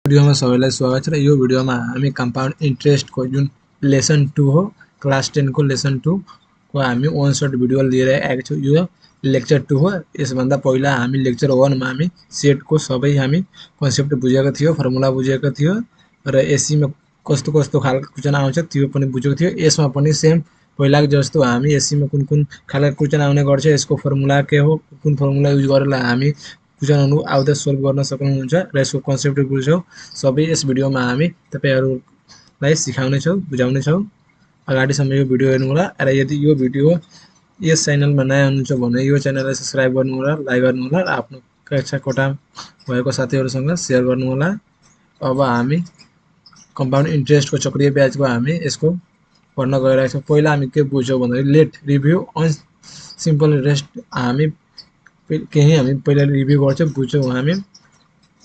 Video में सबैलाई स्वागत छ र यो भिडियो में हामी कंपाउंड इंट्रेस्ट को जुन लेसन 2 हो क्लास 10 को लेसन 2 को हामी वन शॉट भिडियो लिएर आएको छौं। यो लेक्चर 2 हो। यसभन्दा पहिला हामी लेक्चर 1 मा हामी सेट को सबै हामी कन्सेप्ट बुझेको थियो, फर्मुला बुझेको थियो र एसी में कस्तो कस्तो खालको क्वेशन आउँछ त्यो पनि बुझेको थियो। यसमा पनि सेम पहिलाको जस्तो हामी एसी में कुन कुन खालको क्वेशन आउने गर्छ, यसको फर्मुला के हो, कुन फर्मुला युज गरेर हामी क्वेशनहरु आउँदा सोल्भ गर्न सक्नुहुन्छ र यसको कन्सेप्ट बुझ्छौं। सबै यस भिडियोमा हामी तपाईहरुलाई सिकाउने छौं, बुझाउने छौं। अगाडिसम्म यो भिडियो हेर्नु होला र यदि यो भिडियो यस च्यानलमा नयाँ हुनुहुन्छ भने यो च्यानललाई सब्स्क्राइब गर्नु होला, लाइक गर्नु होला र आफ्नो कक्षा कोठा भएको साथीहरुसँग शेयर गर्नु होला। अब हामी कम्पाउन्ड इन्ट्रेस्ट को चक्रीय ब्याज को हामी यसको पढ्न गइरहेका छौं। पहिला हामी के बुझ्यौं भन्दा let review on simple interest हामी केही हामी पहिला रिभ्यू गर्छौं, बुझ्छौं हामी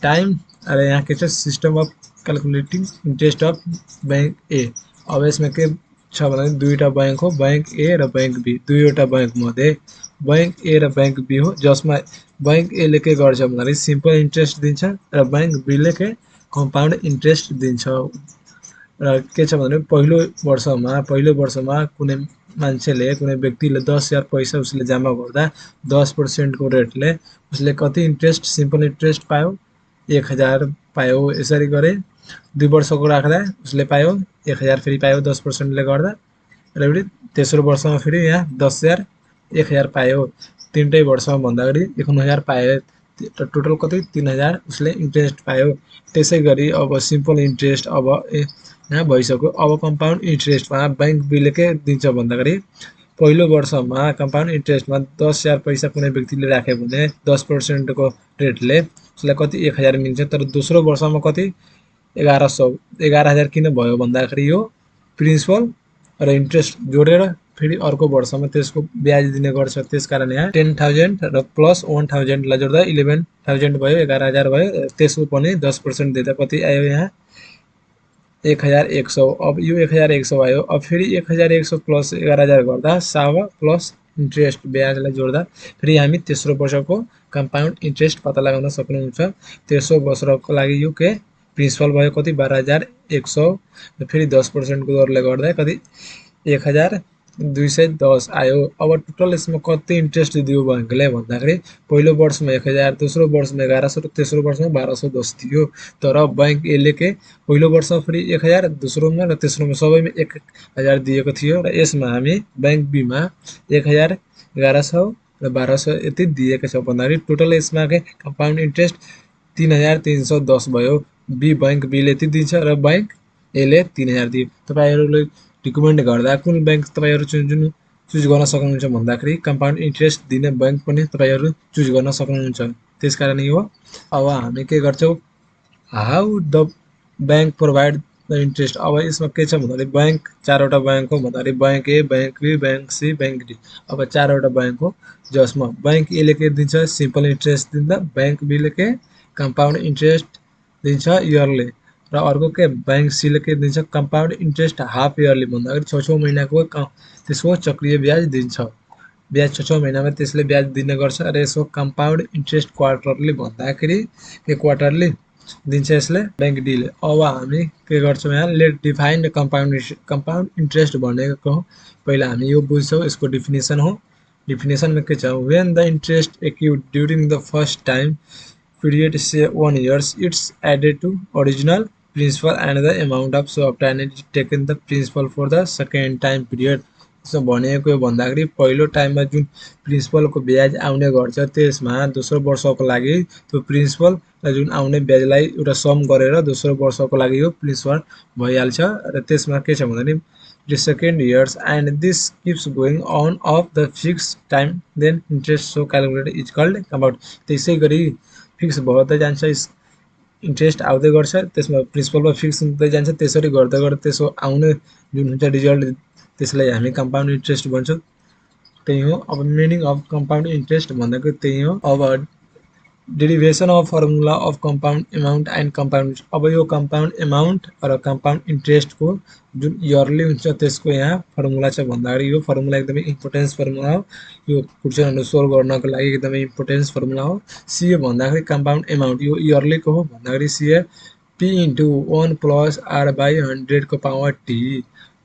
टाइम र यहाँ के छ system of calculating interest of bank ए। अब यसमा के छ भन्दा दुईटा बैंक हो, बैंक ए र बैंक बी। दुईवटा बैंक मध्ये बैंक ए र बैंक बी हो, जसमा बैंक ए ले के गर्छ भन्दा सिम्पल इन्ट्रेस्ट दिन्छ र बैंक बी ले के कम्पाउन्ड इन्ट्रेस्ट दिन्छ। र के छ भन्दा पहिलो वर्षमा कुनै मान्छेले कुनै व्यक्तिले 10,000 पैसा उसले जम्मा गर्दा 10% को रेटले उसले कति इन्ट्रेस्ट सिम्पल इन्ट्रेस्ट पायो, 1,000 पायो। यसरी गरे 2 वर्षको राख्दा उसले पायो 1,000 फेरि पायो 10% ले गर्दा र फेरि तेस्रो वर्षमा फेरि यहाँ 10,000 1,000 पायो। तीनटै वर्षमा भन्दाखेरि 51,000 पायो। टोटल कति 3,000 उसले इन्ट्रेस्ट पायो। त्यसैगरी अब सिम्पल इन्ट्रेस्ट अब यहाँ भइसक्यो। अब कम्पाउन्ड इन्ट्रेस्टमा बैंक बी ले के दिन्छ भन्दाखेरि पहिलो वर्षमा कम्पाउन्ड इन्ट्रेस्टमा 10,000 पैसा कुनै व्यक्तिले राख्यो भने 10% को रेटले उसलाई कति 1,000 मिल्छ। तर दोस्रो वर्षमा कति 11,000 किन भयो भन्दाखेरि यो प्रिन्सिपल र इन्ट्रेस्ट जोडेर फेरि अर्को वर्षमा त्यसको ब्याज दिने गर्छ। त्यसकारण यहाँ 10,000 र प्लस 1,000 लाई जोड्दा 11,000 भयो, 11,000 भयो। त्यसको पनि 10% दिँदा कति आयो यहाँ 1,100। अब यो 1,100 आयो। अब फेरि 1,100 प्लस 11,000 गर्दा 7 प्लस इन्ट्रेस्ट ब्याजलाई जोड्दा फेरि हामी तेस्रो वर्षको कम्पाउन्ड इन्ट्रेस्ट पत्ता लगाउन सक्नुहुन्छ। तेस्रो वर्षको लागि यो के प्रिन्सिपल भयो कति 12,100 र फेरि 10% को दरले गर्दा कति 1,210 आयो। अब टोटल यसमा कति इन्ट्रेस्ट दियो बैंकले भन्दाखेरि पहिलो वर्षमा 1,000, दोस्रो वर्षमा 1,100 र तेस्रो वर्षमा 1,210 दियो। तर बैंक ए ले के पहिलो वर्षमा फेरि 1,000, दोस्रोमा र तेस्रोमा सबैमा 1,000 दिएको थियो र यसमा हामी बैंक बी मा 1,000, 1,100 र 1,200 यति दिएको छ भन्दाखेरि टोटल यसमा के कम्पाउन्ड इन्ट्रेस्ट 3,310 भयो। बी बैंक बी ले यति दिन्छ र बैंक ए ले 3,000 दियो। तपाईहरुले रिकमेन्ड गर्दा कुन बैंक तपाईहरु चुज गर्न सक्नुहुन्छ भन्दाखेरि कम्पाउन्ड इन्ट्रेस्ट दिने बैंक पनि तपाईहरु चुज गर्न सक्नुहुन्छ। त्यसकारण यो अब हामी के गर्छौं how the bank provide the interest. अब यसमा के छ भन्दाखेरि बैंक चारवटा बैंक हो भन्दाखेरि bank A, bank B, bank C, bank D. अब चारवटा बैंक हो जसमा बैंक ए ले के दिन्छ सिम्पल इन्ट्रेस्ट दिन्छ, बैंक बी ले के कम्पाउन्ड इन्ट्रेस्ट दिन्छ इयरली र अर्को के बैंक सी ले के दिन्छ कम्पाउन्ड इन्ट्रेस्ट हाफ इयरली भन्दाखेरि 6 महिनाको त्यसको चक्रीय ब्याज दिन्छ। ब्याज 6 महिनामा त्यसले ब्याज दिने गर्छ र यसको कम्पाउन्ड इन्ट्रेस्ट क्वार्टरली भन्दाखेरि के क्वार्टरली दिन्छ यसले बैंक डी ले। अब हामी के गर्छौं यहाँ लेट डिफाइन कम्पाउन्ड इन्ट्रेस्ट भनेको पहिला हामी यो बुझ्छौं। यसको डेफिनेसन हो। डेफिनेसन में के छ when the interest accrued during the first time period say 1 years it's added to original principal and the amount of so obtained is taken the principal for the second time period। So भनेको भन्दाखेरि पहिलो टाइममा जुन principal को ब्याज आउने गर्छ त्यसमा दोस्रो वर्षको लागि त्यो प्रिन्सिपल र जुन आउने ब्याजलाई एउटा सम गरेर दोस्रो वर्षको लागि यो प्रिन्सिपल भइहाल्छ र त्यसमा के छ भन्दाखेरि the second years and this keeps going on of the fixed time then interest so calculated is called compound। त्यसैगरी फिक्स भर्दै जान्छ इन्ट्रेस्ट आउँदै गर्छ त्यसमा प्रिन्सिपलमा फिक्स हुँदै जान्छ। त्यसरी गर्दै गर्दै त्यसो आउने जुन हुन्छ रिजल्ट त्यसलाई हामी कम्पाउन्ड इन्ट्रेस्ट भन्छौं। त्यही हो। अब मिनिङ अफ कम्पाउन्ड इन्ट्रेस्ट भनेको त्यही हो। अब derivation of formula of compound amount and compound. अब यो कम्पाउन्ड अमाउन्ट र कम्पाउन्ड इन्ट्रेस्ट को जुन इयरली हुन्छ त्यसको यहाँ फर्मुला छ भन्दाखेरि यो फर्मुला एकदमै इम्पोर्टेन्स फर्मुला हो। यो क्वेशनहरु सोल्भ गर्नको लागि एकदमै इम्पोर्टेन्स फर्मुला हो। सीए भन्दाखेरि कम्पाउन्ड अमाउन्ट यो इयरली को हो भन्दाखेरि CA p into 1 plus r by 100 को पावर t।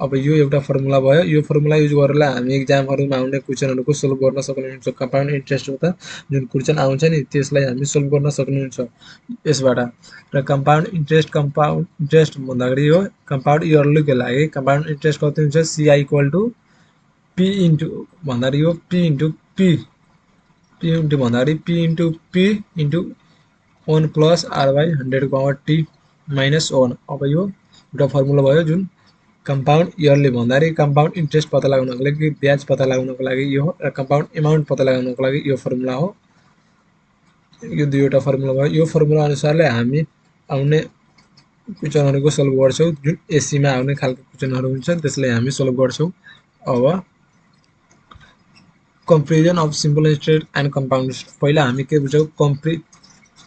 अब यो एउटा फर्मुला भयो। यो फर्मुला युज गरेर हामी एक्जामहरुमा आउने क्वेशनहरुको सोल्भ गर्न सक्नुहुन्छ। कम्पाउन्ड इन्ट्रेस्ट हो त जुन क्वेशन आउँछ नि त्यसलाई हामी सोल्भ गर्न सक्नुहुन्छ यसबाट। र कम्पाउन्ड इन्ट्रेस्ट भन्दाखेरि यो कम्पाउन्ड इयरलीको लागि कम्पाउन्ड इन्ट्रेस्ट कति हुन्छ CI equal to p into भन्दाखेरि यो p इन्टु भन्दाखेरि p into p into 1 plus r by 100 को पावर t माइनस 1। अब यो एउटा फर्मुला भयो जुन कम्पाउन्ड इयरली भन्दाखेरि कम्पाउन्ड इन्ट्रेस्ट पत्ता लगाउनको लागि ब्याज पत्ता लगाउनको लागि यो र कम्पाउन्ड अमाउन्ट पत्ता लगाउनको लागि यो फर्मुला हो। यो दुईवटा फर्मुला भयो। यो फर्मुला अनुसारले हामी आउने क्वेशनहरुको सोल्भ गर्छौं। जुन एसी मा आउने खालको क्वेशनहरु हुन्छ त्यसलाई हामी सोल्भ गर्छौं। अब comparison of simple interest and compound. पहिला हामी के बुझ्छौं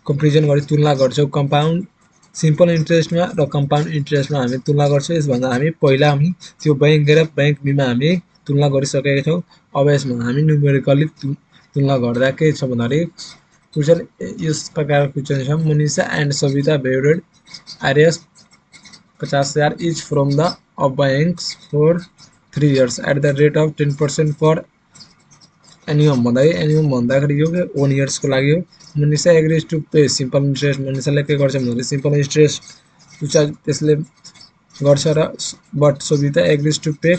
कम्पेरिजन गरी तुलना गर्छौं कम्पाउन्ड सिम्पल इन्ट्रेस्टमा र कम्पाउन्ड इन्ट्रेस्टमा हामी तुलना गर्छौं। यसभन्दा हामी पहिला हामी त्यो बैंक र बैंक बीमा हामी तुलना गरिसकेका छौं। अब यसमा हामी न्यूमेरिकली तुलना गर्दा के छ भन्दाखेरि क्वेशन यस प्रकारको क्वेशन छ। Manisha and Savita borrowed RS 50,000 each from the banks for 3 years at the rate of 10% per annum। भन्दाखेरि यो 1 इयर्स को लागि हो। Manisha agrees to pay simple interest. मनीषाले के गर्छ भन्दाखेरि सिम्पल इन्ट्रेस्ट त्यसले गर्छ र but Savita agrees to pay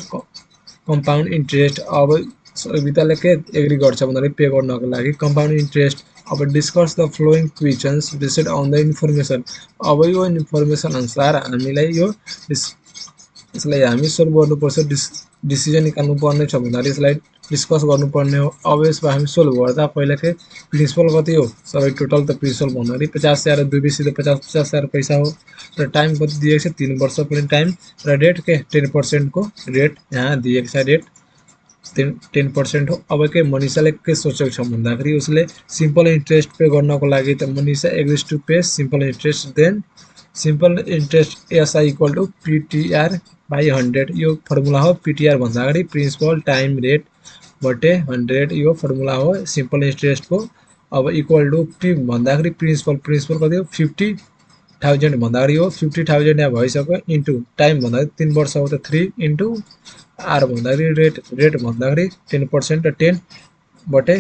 compound interest. अब सविताले के एग्री गर्छ भन्दाखेरि पे गर्नको लागि कम्पाउन्ड इन्ट्रेस्ट। अब discuss the following questions based on the information. अब यो इन्फर्मेसन अनुसार हामीलाई यो यसलाई हामी सोल्भ गर्नुपर्छ। डिसिजन निकाल्नु पर्ने छ भन्दाखेरि यसलाई डिस्कस गर्नुपर्ने हो। अब यसमा हामी सोल्भ गर्दा पहिला के प्रिन्सिपल कति हो सबै टोटल त प्रिन्सिपल भन्दाखेरि 50,000 दुई बिसी त 50,000 पैसा हो र टाइम कति दिएको छ 3 वर्ष पनि टाइम र रेट के 10% को रेट यहाँ दिएको छ। रेट 10% हो। अब के मनीषाले के सोचेको छ भन्दाखेरि उसले सिम्पल इन्ट्रेस्ट पे गर्नको लागि त Manisha agrees to pay simple interest then simple interest SI equal to PTR by 100। यो फर्मुला हो। पीटीआर भन्दाखेरि प्रिन्सिपल टाइम रेट बटे 100 यो फर्मुला हो सिम्पल इन्ट्रेस्ट को। अब इक्वल टु पी भन्दाखेरि प्रिन्सिपल कति हो 50,000 भन्दाखेरि यो 50,000 यहाँ भइसक्यो इन्टु टाइम भन्दाखेरि 3 वर्ष हो त 3 इन्टु आर भन्दाखेरि रेट भन्दाखेरि 10% र 10 बटे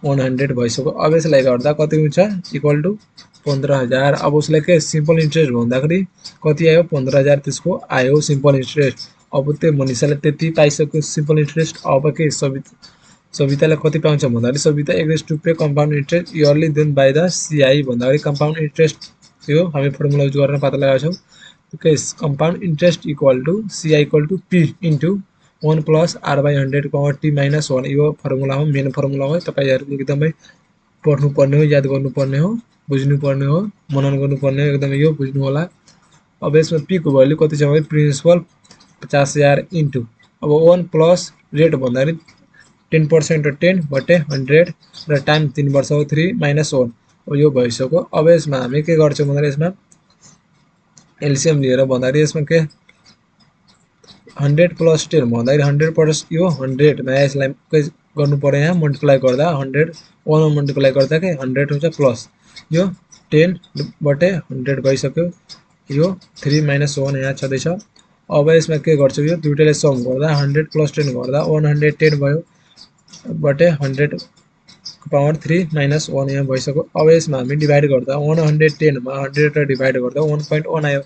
100 भइसक्यो। अब यसलाई गर्दा कति हुन्छ इक्वल टु 15,000। अब उसले के सिम्पल इन्ट्रेस्ट भन्दाखेरि कति आयो 15,000 त्यसको आयो सिम्पल इन्ट्रेस्ट। अब त्यो मनीषाले त्यति पाइसक्यो सिम्पल इन्ट्रेस्ट। अब के सविताले कति पाउँछ भन्दाखेरि Savita agrees to pay compound interest yearly then by the CI भन्दाखेरि कम्पाउन्ड इन्ट्रेस्ट यो हामी फर्मुला युज गरेर पत्ता लगाउँछौं। के compound interest equal to CI equal to P into 1 plus R by 100 को टी माइनस 1 यो फर्मुला हो मेन फर्मुला हो। तपाईहरुले एकदमै पढ्नुपर्ने हो याद गर्नुपर्ने हो बुझ्नुपर्ने हो मनन गर्नुपर्ने हो एकदमै यो बुझ्नु होला। अब यसमा p को भ्यालु कति छ भने प्रिन्सिपल 50,000 इन्टु अब 1 प्लस रेट भन्दाखेरि 10% र 10 बटे 100 र टाइम 3 वर्ष हो 3 माइनस 1 अब यो भइसक्यो। अब यसमा हामी के गर्छौं भन्दाखेरि यसमा एलसीएम लिएर भन्दाखेरि यसमा के 100 प्लस 10 भन्दाखेरि 100 प्लस यो 100 मा यसलाई के गर्नु पर्यो यहाँ मल्टिप्लाई गर्दा 100 1 मा मल्टिप्लाई गर्दा के 100 हुन्छ प्लस यो 10 बटे 100 भइसक्यो। यो 3 माइनस 1 यहाँ छँदै छ। अब यसमा के गर्छौ यो दुईटाले सम गर्दा 100 प्लस 10 गर्दा 110 भयो बटे 100 को पावर 3 माइनस 1 यहाँ भइसक्यो। अब यसमा हामी डिभाइड गर्दा 110 मा 100 र डिभाइड गर्दा 1.1 आयो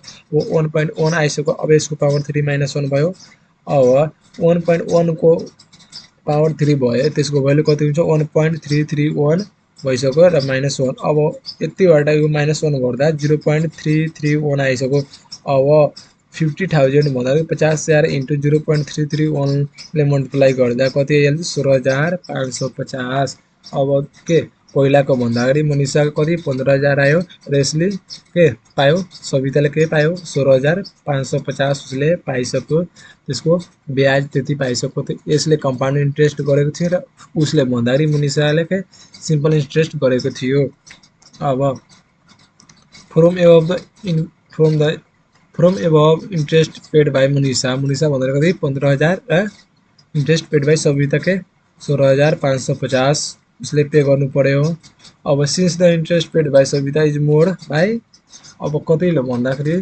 1.1 आइसक्यो। अब यसको पावर 3 माइनस 1 भयो। अब 1.1 को पावर 3 भयो त्यसको भ्यालु कति हुन्छ 1.331 भइसक्यो र माइनस 1। अब यतिबाट यो माइनस 1 गर्दा 0.331 आइसक्यो। अब 50,000 भन्दाखेरि 50,000 इन्टु 0.331 ले मल्टिप्लाई गर्दा कति आइहाल्छ 16,550। अब के पहिलाको भन्दाखेरि मनीषाको कति 15,000 आयो र यसले के पायो सविताले के पायो 16,550 उसले पाइसक्यो। त्यसको ब्याज त्यति पाइसक्यो। त यसले कम्पाउन्ड इन्ट्रेस्ट गरेको थियो र उसले भन्दाखेरि मनीषाले के सिम्पल इन्ट्रेस्ट गरेको थियो। अब from above interest paid by Manisha भन्दाखेरि कति 15,000 र इन्ट्रेस्ट पेड बाई सविता के 16,550 उसले पे गर्नु पर्यो। अब since the interest paid by Savita is more by अब कतिले भन्दाखेरि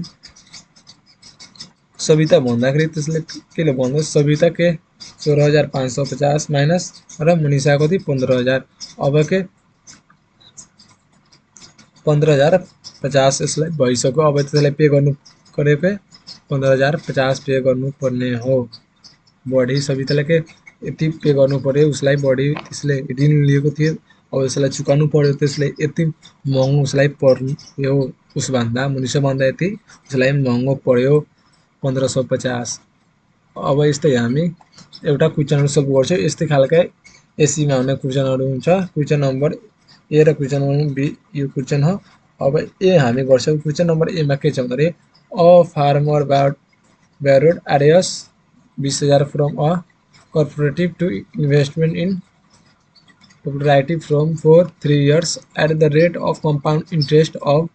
सविता भन्दाखेरि त्यसले केले भन्दा सविता के 16,550 माइनस र मनिषा कति 15,000। अब के 15,050 यसलाई भइसक्यो। अब त्यसलाई पे गर्नु परेको 15,050 पे गर्नुपर्ने हो। बढी सवितालाई के यति पे गर्नु पर्यो उसलाई, बढी त्यसले ऋण लिएको थियो अब यसलाई चुकाउनु पर्यो, त्यसले यति महँगो उसलाई पर्यो उसभन्दा मनिषाभन्दा यति उसलाई महँगो पर्यो 1550। अब यस्तै हामी एउटा क्वेसनहरु सल्भ गर्छौँ। यस्तै खालका एसीमा हुने क्वेसनहरु हुन्छ। क्वेसन नम्बर ए र क्वेसन नम्बर बी यो क्वेसन हो। अब ए हामी गर्छौँ। क्वेसन नम्बर ए मा के छ भन्दाखेरि a farmer borrowed Rs 20,000 from a cooperative to investment in cooperative from for 3 years at the rate of compound interest of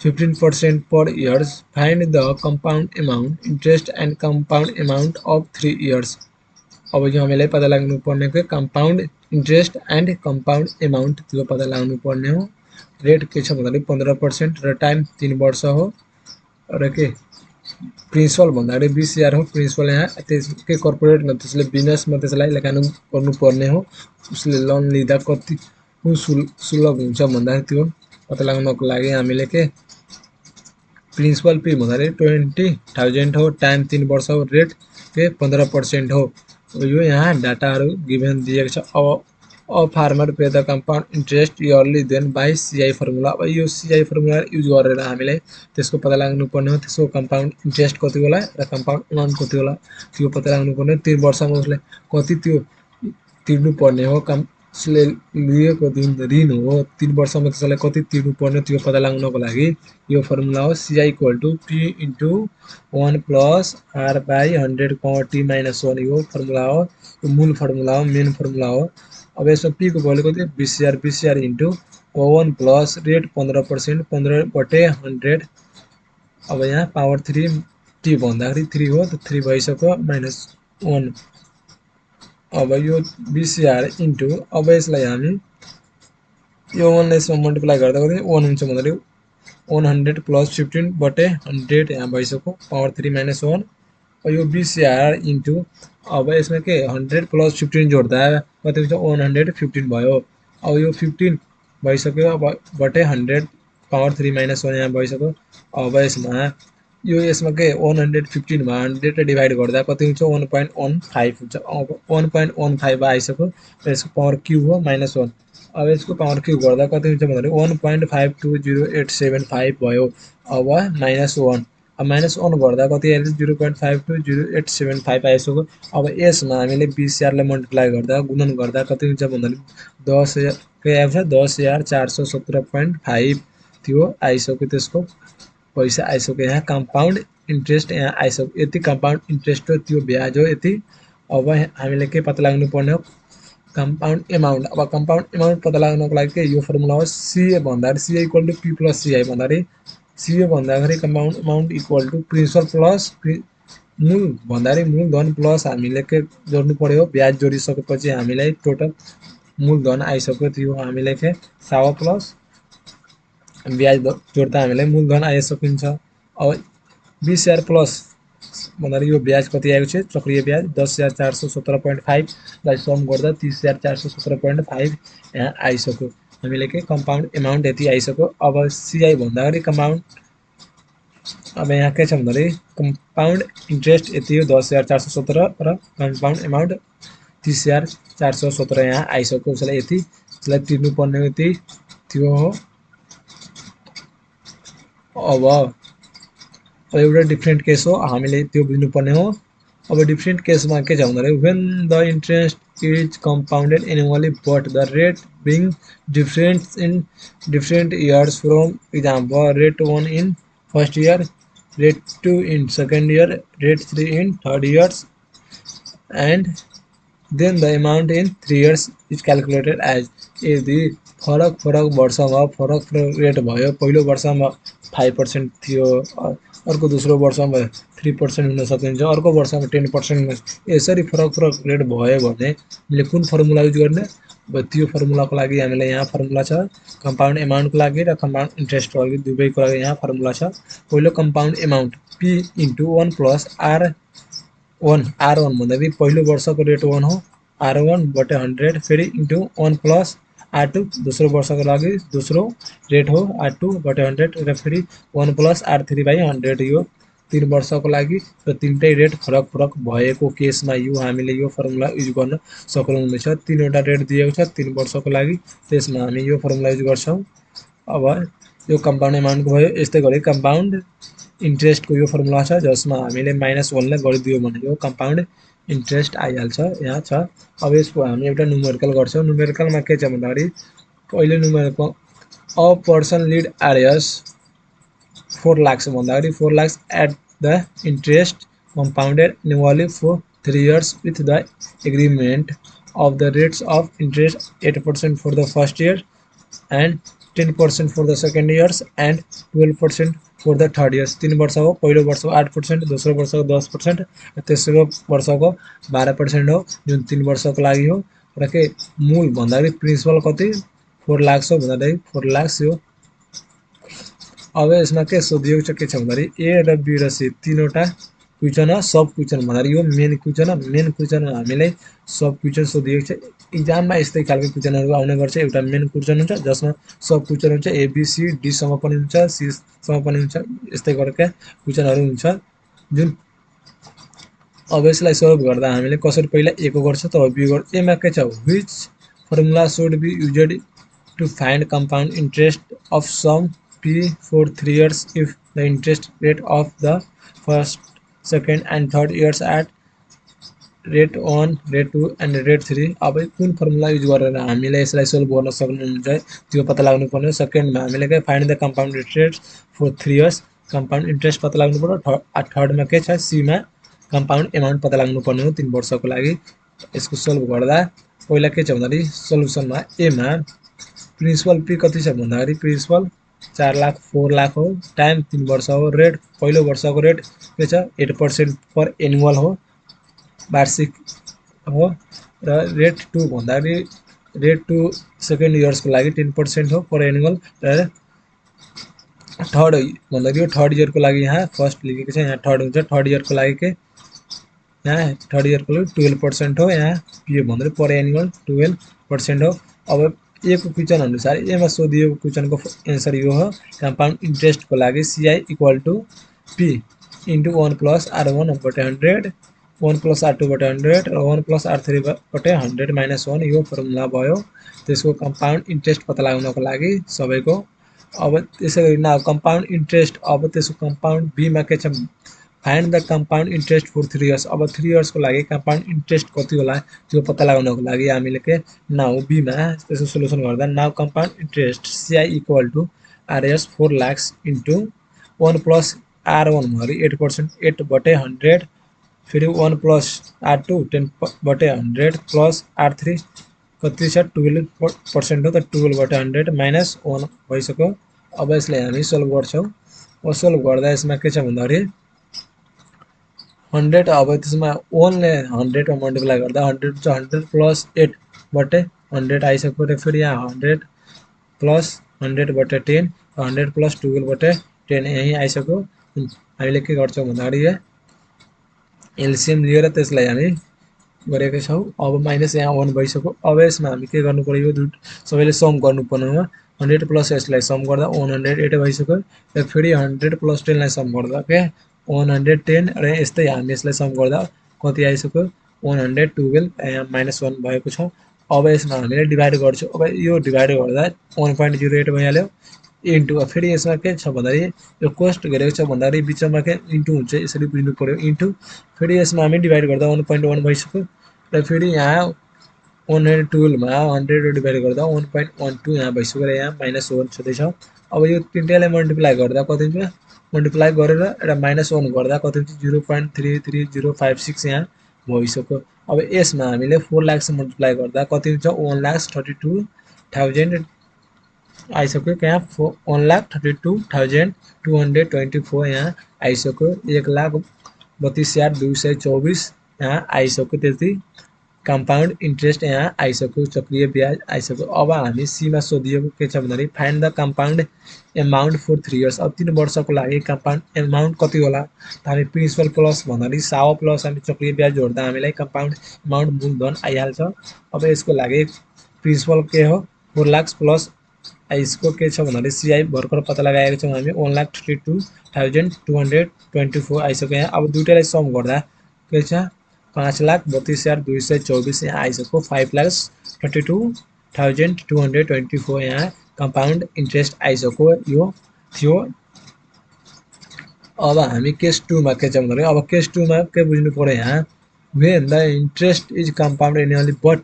15% per year. Find the compound amount, interest and compound amount of 3 years. अब यो हामीलाई पता लाग्नु पर्ने को compound interest and compound amount त्यो पता लाग्नु पर्ने हो। रेट के छ भन्दाखेरि 15% र टाइम 3 वर्ष हो र के प्रिन्सिपल भन्दाखेरि 20,000 हो। प्रिन्सिपल यहाँ त्यसकै कर्पोरेट न त्यसले बिजनेस मा त्यसलाई लेखानु गर्नु पर्ने हो। उसले लोन लिँदा कति सुलभ हुन्छ भन्दाखेरि त्यो पता लाग्नको लागि हामीले के प्रिन्सिपल पे भन्दाखेरि 20,000 हो। टाइम 3 वर्ष हो। रेट के 15% हो। यो यहाँ डाटाहरु गिभन दिएको छ। अब a farmer pay the compound interest yearly then by CI formula. अब यो सीआई फर्मुला युज गरेर हामीले त्यसको पता लाग्नु पर्ने हो। त्यसको कम्पाउन्ड इन्ट्रेस्ट कति होला र कम्पाउन्ड अमाउन्ट कति होला त्यो पता लाग्नु पर्ने। 3 वर्षमा उसले कति त्यो तिर्नु पर्ने हो। उसले लिएको ऋण हो 3 वर्षमा त्यसलाई कति तिर्नु पर्ने त्यो पता लाग्नको लागि यो फर्मुला हो CI = P * 1 + R / 100 power T - 1 यो फर्मुला हो। यो मूल फर्मुला हो, मेन फर्मुला हो। अब यसमा p को भ्यालु कति 20,000 20,000 * 1 प्लस रेट 15% 15/100। अब यहाँ पावर 3 t भन्दाखेरि 3 हो त 3 भइसक्यो -1। अब यो 20,000 इन्टु अब यसलाई हामी यो 1 यसमा मल्टिप्लाई गर्दा कति 1 हुन्छ भन्दाखेरि 100 + 15/100 यहाँ भइसक्यो पावर 3 - 1। अब यो 20,000 इन्टु अब यसमा के 100 + 15 जोड्दा कति हुन्छ 115 भयो। अब यो 15 भइसक्यो। अब बटे 100 पावर 3 - 1 यहाँ भइसक्यो। अब यसमा के 115 मा 100 डिभाइड गर्दा कति हुन्छ 1.15 हुन्छ। अब 1.15 आइसक्यो। यसको पावर क्यूब हो -1। अब यसको पावर क्यूब गर्दा कति हुन्छ भन्दाखेरि 1.520875 भयो। अब -1 अब -1 गर्दा कति आइन्छ 0.520875 आइसक्यो। अब यसमा हामीले 20,000 लाई मल्टिप्लाई गर्दा गुणन गर्दा कति हुन्छ भन्दाखेरि 10,000 के आउँछ 10,417.5 त्यो आइसक्यो। त्यसको पैसा आइसक्यो। यहाँ कम्पाउन्ड इन्ट्रेस्ट यहाँ आइसक्यो। यति कम्पाउन्ड इन्ट्रेस्ट हो त्यो ब्याज हो यति। अब हामीले के पत्ता लाग्नु पर्ने हो कम्पाउन्ड अमाउन्ट। अब कम्पाउन्ड अमाउन्ट पत्ता लाग्नको लागि के यो फर्मुला हो CA भन्दाखेरि CA = P + CI भन्दाखेरि CA भन्दाखेरि कम्पाउन्ड अमाउन्ट = प्रिन्सिपल प्लस मूल भन्दाखेरि मूलधन प्लस हामीले के जोड्नु पर्यो ब्याज जोडिसकेपछि हामीलाई टोटल मूलधन आइसक्यो। त्यो हामीले के सावा प्लस ब्याज जोड्दा हामीलाई मूलधन आइसकिन्छ। अब 20,000 प्लस भन्दाखेरि यो ब्याज कति आएको छ चक्रीय ब्याज 10,417.5 लाई सम गर्दा 30,417.5 यहाँ आइसक्यो। हामीले के कम्पाउन्ड अमाउन्ट यति आइसक्यो। अब CI भन्दाखेरि कम्पाउन्ड अब यहाँ के छ भन्दाखेरि कम्पाउन्ड इन्ट्रेस्ट यति हो 10,417 र कम्पाउन्ड अमाउन्ट 30,417 यहाँ आइसक्यो। उसलाई यति यसलाई तिर्नु पर्ने यति त्यो हो। अब एउटा डिफरेन्ट केस हो हामीले त्यो बुझ्नु पर्ने हो। अब डिफरेन्ट केसमा के छ भन्दाखेरि when the interest is compounded annually but the rate being different in different years, from example rate 1 in first year, rate 2 in second year, rate 3 in third years, and then the amount in 3 years is calculated as। यदि फरक वर्षमा फरक rate भयो पहिलो वर्षमा 5% थियो अर्को दोस्रो वर्षमा 3% हुन सकिन्छ अर्को वर्षमा 10% यसरी फरक रेट भयो भने हामीले कुन फर्मुला युज गर्ने त्यो फर्मुलाको लागि हामीलाई यहाँ फर्मुला छ कम्पाउन्ड एमाउन्टको लागि र कम्पाउन्ड इन्ट्रेस्टको लागि दुवैको लागि यहाँ फर्मुला छ। पहिलो compound amount P * 1 + R1 R1 भन्दाखेरि पहिलो वर्षको रेट 1 हो R1 बटे 100 फेरि इन्टु 1 + R2 दोस्रो वर्षको लागि दोस्रो रेट हो R2 बटे 100 र फेरि 1 + R3/100 यो 3 वर्षको लागि र तीनटै रेट फरक फरक भएको केसमा यो हामीले यो फर्मुला युज गर्न सक्नुहुनेछ। तीनवटा रेट दिएको छ 3 वर्षको लागि त्यसमा हामी यो फर्मुला युज गर्छौं। अब यो कम्पाउन्ड एमाउन्टको भयो। यस्तै गरी कम्पाउन्ड इन्ट्रेस्टको यो फर्मुला छ जसमा हामीले -1 ले गरिदियो भने यो कम्पाउन्ड इन्ट्रेस्ट आइहाल्छ यहाँ छ। अब यसको हामी एउटा न्युमेरिकल गर्छौं। न्युमेरिकलमा के छ भन्दाखेरि पहिले numerical a person lead RS 4 lakhs भन्दाखेरि 4 lakhs at the interest compounded annually for 3 years with the agreement of the rates of interest 8% for the first year and 10% for the second years and 12% for the third years। 3 वर्षको पहिलो वर्षको 8%, दोस्रो वर्षको 10%, तेस्रो वर्षको 12% हो जुन 3 वर्षको लागि हो र के मूल भन्दाखेरि प्रिन्सिपल कति 4 lakhs हो भन्दाखेरि 4 lakhs यो। अब यसमा के सोधिएको छ के छ भन्दाखेरि ए र बी र सी तीनवटा क्वेशन हो। सब क्वेशन भन्दाखेरि यो मेन क्वेशन हो। मेन क्वेशन हामीलाई सब क्वेशन सोधिएको छ। एक्जाममा यस्तै खालको क्वेशनहरु आउने गर्छ। एउटा मेन क्वेशन हुन्छ जसमा सब क्वेशन हुन्छ ए बी सी डी सम्म पनि हुन्छ सी सम्म पनि हुन्छ यस्तै गरेका क्वेशनहरु हुन्छ जुन अब यसलाई सल्भ गर्दा हामीले कसरी पहिला ए को गर्छ त बी गर्छ। ए मा के छ which formula should be used to find compound interest of sum P for 3 years if the interest rate of the first, second and third years at rate 1, rate 2 and rate 3। अब कुन formula use गरेर हामीले यसलाई solve गर्न सक्नुहुन्छ त्यो पत्ता लाग्नु पर्ने। सेकेन्डमा हामीले के find the compound interest for 3 years compound interest पत्ता लाग्नु पर्यो। थर्डमा के छ सी मा कम्पाउन्ड एमाउन्ट पत्ता लाग्नु पर्ने हो 3 वर्षको लागि। यसको सोल्भ गर्दा पहिला के छ भन्दाखेरि सोलुसनमा ए मा प्रिन्सिपल पी कति छ भन्दाखेरि प्रिन्सिपल 4 लाख 4 लाख हो टाइम 3 वर्ष हो। रेट पहिलो वर्षको रेट के छ 8% पर एनुअल हो वार्षिक हो र रेट 2 भन्दाखेरि रेट 2 सेकेन्ड इयर्सको लागि 10% हो पर एनुअल र थर्ड भन्दाखेरि यो थर्ड इयरको लागि यहाँ फर्स्ट लेखेको छ यहाँ थर्ड हुन्छ। थर्ड इयरको लागि के यहाँ थर्ड इयरको लागि 12% हो यहाँ पी भन्दाखेरि पर एनुअल 12% हो। अब ए को क्वेशन अनुसार ए मा सोधिएको क्वेशनको एन्सर यो हो कम्पाउन्ड इन्ट्रेस्ट को लागि CI = P * 1 + R1 बटे 100 1 + R2 बटे 100 र 1 + R3 बटे 100 - 1 यो फर्मुला भयो त्यसको कम्पाउन्ड इन्ट्रेस्ट पत्ता लगाउनको लागि सबैको। अब त्यसैगरी नाउ कम्पाउन्ड इन्ट्रेस्ट अब त्यसको कम्पाउन्ड बी मा के छ find the compound interest for 3 years। अब 3 years को लागि कम्पाउन्ड इन्ट्रेस्ट कति होला त्यो पत्ता लगाउनको लागि हामीले के नाउ बी मा त्यसको सोलुसन गर्दा now compound interest CI = RS 4 lakhs * 1 + R1 भन्दाखेरि 8% 8 बटे 100 फेरि 1 + R2 10 बटे 100 प्लस R3 कति छ 12% हो त 12 बटे 100 - 1 भइसक्यो। अब यसलाई हामी सोल्भ गर्छौं। अब सोल्भ गर्दा यसमा के छ भन्दाखेरि 100 अब त्यसमा 1 ले 100 मा मल्टिप्लाई गर्दा 100 + 100 + 8 बटे 100 आइसक्यो र फेरि यहाँ 100 + 100 बटे 10 100 + 12 बटे 10 यही आइसक्यो। हामीले के गर्छौं भन्दाखेरि एलसीएम लिएर त्यसलाई हामी गरेका छौं। अब माइनस यहाँ 1 भइसक्यो। अब यसमा हामी के गर्नु पर्यो यो सबैले सम गर्नु पर्ने हो। 100 प्लस यसलाई सम गर्दा 108 भइसक्यो र फेरि 100 + 10 लाई सम गर्दा के 110 र यस्तै हामी यसलाई सम गर्दा कति आइसक्यो 112 यहाँ -1 भएको छ। अब यसमा हामीले डिभाइड गर्छौं। अब यो डिभाइड गर्दा 1.08 भइहाल्यो इन्टु फेरि यसमा के छ भन्दाखेरि यो कोस्ट गरेको छ भन्दाखेरि बिचमा के इन्टु हुन्छ यसरी बुझ्नु पर्यो इन्टु फेरि यसमा हामी डिभाइड गर्दा 1.1 भइसक्यो र फेरि यहाँ 112 मा 100 डिभाइड गर्दा 1.12 यहाँ भइसक्यो र यहाँ -1 छँदैछ। अब यो तीनटैलाई मल्टिप्लाई गर्दा कति हुन्छ मल्टिप्लाई गरेर एउटा -1 गर्दा कति हुन्छ 0.33056 यहाँ भइसक्यो। अब यसमा हामीले 4 लाख से मल्टिप्लाई गर्दा कति हुन्छ 1,32,000 आइसक्यो। यहाँ 1,32,224 यहाँ आइसक्यो। 1,32,224 यहाँ आइसक्यो। त्यति कम्पाउन्ड इन्ट्रेस्ट यहाँ आइसक्यो, चक्रीय ब्याज आइसक्यो। अब हामी सीमा सोधिएको के छ भन्दाखेरि find the compound amount for 3 years. अब 3 वर्षको लागि कम्पाउन्ड एमाउन्ट कति होला त हामी प्रिन्सिपल प्लस भन्दाखेरि साओ प्लस हामी चक्रीय ब्याज जोड्दा हामीलाई कम्पाउन्ड एमाउन्ट मूलधन आइहाल्छ। अब यसको लागि प्रिन्सिपल के हो 4 लाख प्लस यसको के छ भन्दाखेरि सीआई भर्खर पत्ता लगाएको छौँ हामी 1,32,224 आइसक्यो यहाँ। अब दुईटालाई सम गर्दा के छ 5,32,224 यहाँ आइसक्यो। 5,32,224 यहाँ कम्पाउन्ड इन्ट्रेस्ट आइसक्यो यो थियो। अब हामी केस 2 मा के छ भन्दाखेरि अब केस 2 मा के बुझ्नु पर्यो यहाँ when the interest is compounded annually but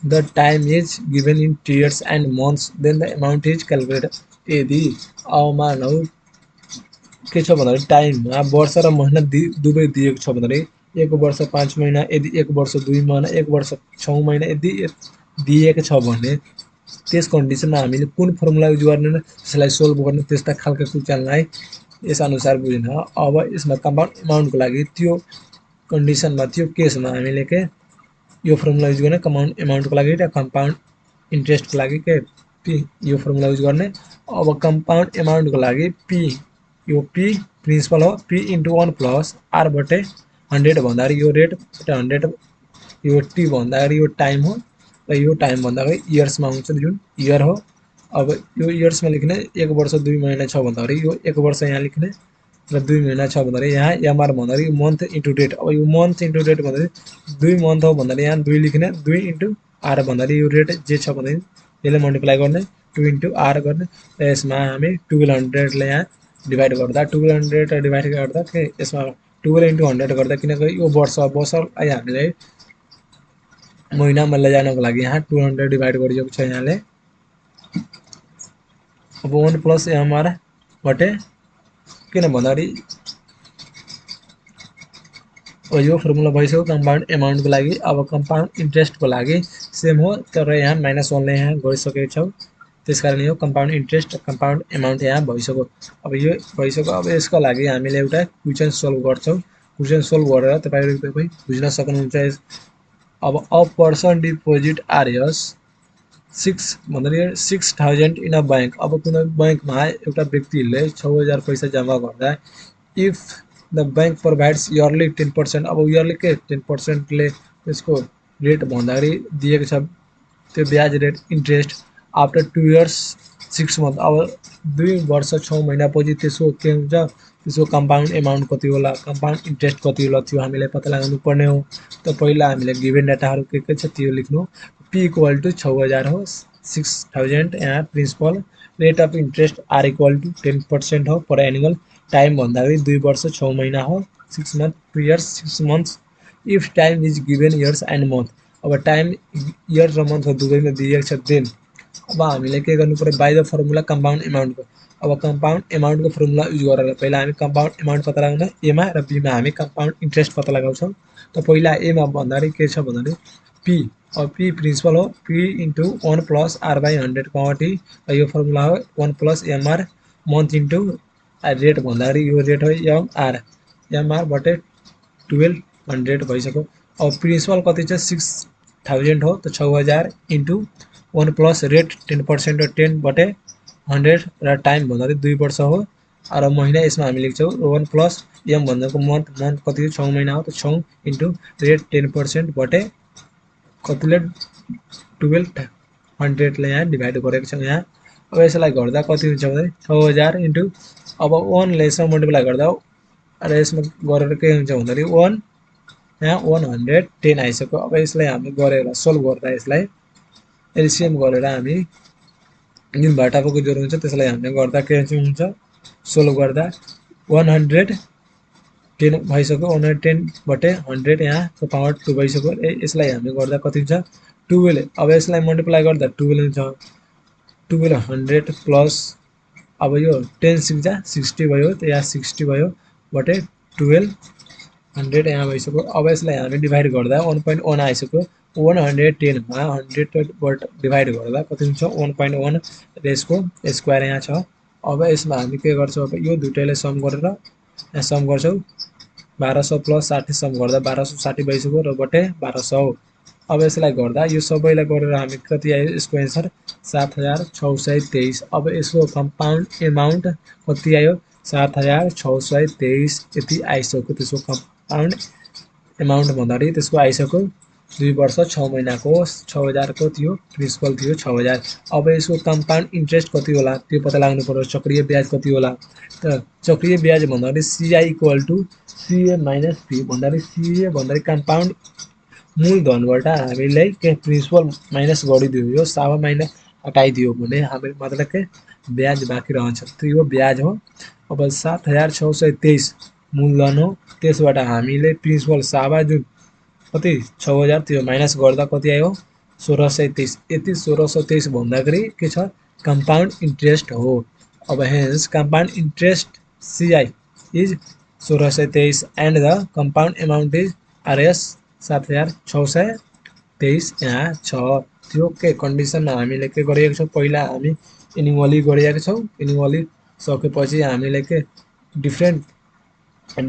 the time is given in years and months then the amount is calculated। यदि अब मानौ के छ भन्दाखेरि टाइममा वर्ष र महिना दुवै दिएको छ भन्दाखेरि 1 वर्ष 5 महिना, यदि 1 वर्ष 2 महिना, 1 वर्ष 6 महिना यदि दिएको छ भने त्यस कन्डिसनमा हामीले कुन फर्मुला युज गर्ने त्यसलाई सोल्भ गर्ने त्यस्ता खालका क्वेशनलाई यस अनुसार बुझ्न। अब यसमा कम्पाउन्ड एमाउन्टको लागि त्यो कन्डिसनमा त्यो केसमा हामीले के यो फर्मुला युज गर्ने कम्पाउन्ड एमाउन्टको लागि र कम्पाउन्ड इन्ट्रेस्टको लागि के पी यो फर्मुला युज गर्ने। अब कम्पाउन्ड एमाउन्टको लागि पी यो पी प्रिन्सिपल हो पी इन्टु 1 प्लस आर बटे 100 भन्दाखेरि यो रेट बटे 100 यो टी भन्दाखेरि यो टाइम हो र यो टाइम भन्दाखेरि इयर्समा हुन्छ जुन इयर हो। अब यो इयर्समा लेख्ने 1 वर्ष 2 महिना छ भन्दाखेरि यो 1 वर्ष यहाँ लेख्ने र 2 महिना छ भन्दाखेरि यहाँ एमआर भन्दाखेरि मन्थ इन्टु डेट। अब यो मन्थ इन्टु डेट भन्दाखेरि 2 मन्थ हो भन्दाखेरि यहाँ 2 लेख्ने 2 इन्टु आर भन्दाखेरि यो रेट जे छ भन्दाखेरि यसले मल्टिप्लाई गर्ने 2 इन्टु आर गर्ने र यसमा हामी 1200 ले यहाँ डिभाइड गर्दा 1200 डिभाइड गर्दा के यसमा 12 इन्टु 100 गर्दा किनकि यो वर्षलाई हामीले महिनामा लैजानको लागि यहाँ 200 डिभाइड गरिएको छ यहाँले। अब 1 प्लस एमआर बटे किन भन्दाखेरि यो फर्मुला भइसक्यो कम्पाउन्ड एमाउन्टको लागि। अब कम्पाउन्ड इन्ट्रेस्टको लागि सेम हो तर यहाँ -1 ले यहाँ गइसकेको छौँ त्यसकारण यो कम्पाउन्ड इन्ट्रेस्ट कम्पाउन्ड एमाउन्ट यहाँ भइसक्यो। अब यो भइसक्यो। अब यसको लागि हामीले एउटा क्वेशन सल्भ गर्छौँ। क्वेशन सल्भ गरेर तपाईहरु बुझ्न सक्नुहुन्छ। अब अ पर्सन डिपोजिट आरएस 6 भन्दाखेरि 6000 इन अ बैंक। अब कुनै बैंकमा एउटा व्यक्तिले 6000 पैसा जम्मा गर्दा if the bank provides yearly 10%। अब इयरली के 10% ले त्यसको रेट भन्दाखेरि दिएको छ त्यो ब्याज rate interest after 2 years 6 month. अब 2 वर्ष 6 महिना पछि त्यसको के हुन्छ त्यसको कम्पाउन्ड एमाउन्ट कति होला कम्पाउन्ड इन्ट्रेस्ट कति होला त्यो हामीले पत्ता लगाउनु पर्ने हो। त पहिला हामीले गिभन डाटाहरु के छ त्यो लेख्नु। p इक्वल टु 6000 हो 6000 यहाँ principal rate of interest r equal to 10% हो पर एनुअल टाइम भन्दाखेरि 2 वर्ष 6 महिना हो 6 month 2 years 6 months. If time is given years and month. अब टाइम इयर र मन्थ दुवैमा दिएको छ देन अब हामीले के गर्नु पर्यो बाइ द फर्मुला कम्पाउन्ड एमाउन्टको। अब कम्पाउन्ड एमाउन्टको फर्मुला युज गरेर पहिला हामी कम्पाउन्ड एमाउन्ट पत्ता लगाउन ए मा र बी मा हामी कम्पाउन्ड इन्ट्रेस्ट पत्ता लगाउँछौँ। त पहिला ए मा भन्दाखेरि के छ भन्दाखेरि पी अब पी प्रिन्सिपल हो P into 1 plus R by 100 कमटी यो फर्मुला हो 1 plus MR month into rate भन्दाखेरि यो रेट हो एमआर एमआर बटे 1200 भइसक्यो। अब प्रिन्सिपल कति छ 6000 हो त 6000 इन्टु 1 प्लस रेट 10% 10 बटे 100 र टाइम भन्दाखेरि 2 वर्ष हो र महिना यसमा हामी लेख्छौँ 1 प्लस एम भनेको मन्थ मन्थ कति 6 महिना हो त 6 इन्टु रेट 10% बटे कतिले 1200 ले यहाँ डिभाइड गरेको छौँ यहाँ। अब यसलाई गर्दा कति हुन्छ भने 6000 इन्टु अब 1 ले यसमा मल्टिप्लाई गर्दा र यसमा गरेर के हुन्छ भन्दाखेरि 1 यहाँ 110 आइसक्यो। अब यसलाई हामी गरेर सोल्भ गर्दा यसलाई एलसीएम गरेर हामी जुन भाटाको जोड हुन्छ त्यसलाई हामीले गर्दा के हुन्छ सोल्भ गर्दा 110 भइसक्यो 110 बटे 100 यहाँ को पावर 2 भइसक्यो। यसलाई हामी गर्दा कति हुन्छ 12। अब यसलाई मल्टिप्लाई गर्दा 12 हुन्छ 1200 प्लस अब यो 10 6 60 भयो त यहाँ 60 भयो बटे 1200 यहाँ भइसक्यो। अब यसलाई हामी डिभाइड गर्दा 1.1 आइसक्यो 110 मा 100 बाट डिभाइड गर्दा कति हुन्छ 1.1 र यसको स्क्वायर यहाँ छ। अब यसमा हामी के गर्छौँ अब यो दुटैलाई सम गरेर यहाँ सम गर्छौँ 1200 प्लस 60 सम गर्दा 1260 भइसक्यो र बटे 1200। अब यसलाई गर्दा यो सबैलाई गरेर हामी कति आयो यसको एन्सर 7623। अब यसको कम्पाउन्ड एमाउन्ट कति आयो 7623 यति आइसक्यो। त्यसको कम्पाउन्ड एमाउन्ट भन्दाखेरि त्यसको आइसक्यो 2 वर्ष 6 महिनाको 6000 को थियो प्रिन्सिपल थियो 6000। अब यसको कम्पाउन्ड इन्ट्रेस्ट कति होला त्यो पत्ता लाग्नु पर्यो। चक्रीय ब्याज कति होला त चक्रीय ब्याज भन्दाखेरि CI equal to CA minus P भन्दाखेरि CA भन्दाखेरि कम्पाउन्ड मूलधनबाट हामीले के प्रिन्सिपल माइनस गरिदियो यो 7 महिना हटाइदियो भने हामी मतलब के ब्याज बाँकी रहन्छ त्यो ब्याज हो। अब 7623 मूलधन हो त्यसबाट हामीले प्रिन्सिपल 7 जुन कति 6000 त्यो माइनस गर्दा कति आयो 1623। यति 1623 भन्दाखेरि के छ कम्पाउन्ड इन्ट्रेस्ट हो। अब hence compound interest CI is 1623 and the compound amount is RS 7623 यहाँ छ। त्यो के कन्डिसनमा हामीले के गरेको छौँ पहिला हामी एनुअली गरेका छौँ। एनुअली सकेपछि हामीले के डिफ्रेन्ट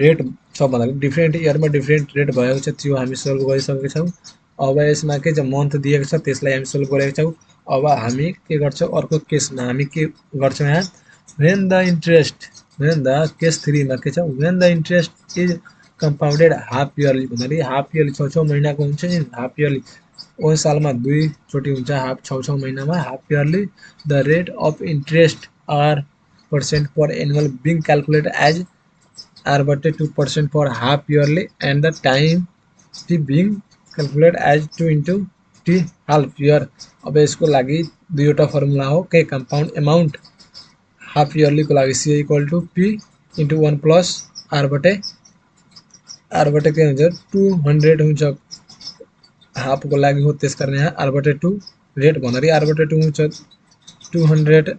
रेट छ भन्दाखेरि डिफ्रेन्ट इयरमा डिफ्रेन्ट रेट भएको छ त्यो हामी सल्भ गरिसकेका छौँ। अब यसमा के छ मन्थ दिएको छ त्यसलाई हामी सल्भ गरेका छौँ। अब हामी के गर्छौँ अर्को केसमा हामी के गर्छौँ यहाँ व्हेन द केस 3 मा के छ when the interest is compounded half yearly भन्दाखेरि हाफ इयरली 6 महिनाको हुन्छ नि हाफ इयरली 1 सालमा 2 चोटि हुन्छ हाफ 6 महिनामा half yearly the rate of interest R % per annual being calculate as R/2% for half yearly and the time T being calculated as 2 into T half year। अब यसको लागि दुईवटा फर्मुला हो के कम्पाउन्ड एमाउन्ट हाफ इयरली को लागि C equal to P into 1 plus R बटे के हुन्छ 200 हुन्छ हाफ को लागि हो त्यस कारण यहाँ R/2 रेट भन्दाखेरि R/2 हुन्छ 200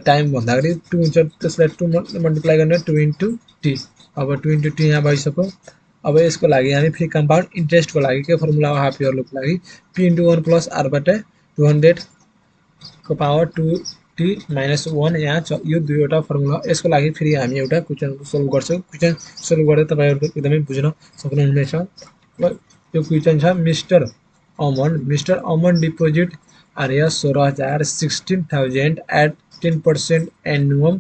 टाइम भन्दाखेरि 2 हुन्छ त्यसलाई 2 मल्टिप्लाई गर्ने 2 into T। अब 2 into T यहाँ भइसक्यो। अब यसको लागि हामी फेरि कम्पाउन्ड इन्ट्रेस्टको लागि के फर्मुला हो हाफ इयरको लागि P into 1 प्लस R बटे 200 को पावर 2T माइनस 1 यहाँ छ। यो दुईवटा फर्मुला यसको लागि फेरि हामी एउटा क्वेसन सल्भ गर्छौँ। क्वेसन सल्भ गर्दा तपाईँहरू एकदमै बुझ्न सक्नुहुनेछ। यो क्वेसन छ mister Aman deposit RS 16000 16,000 at 10% annum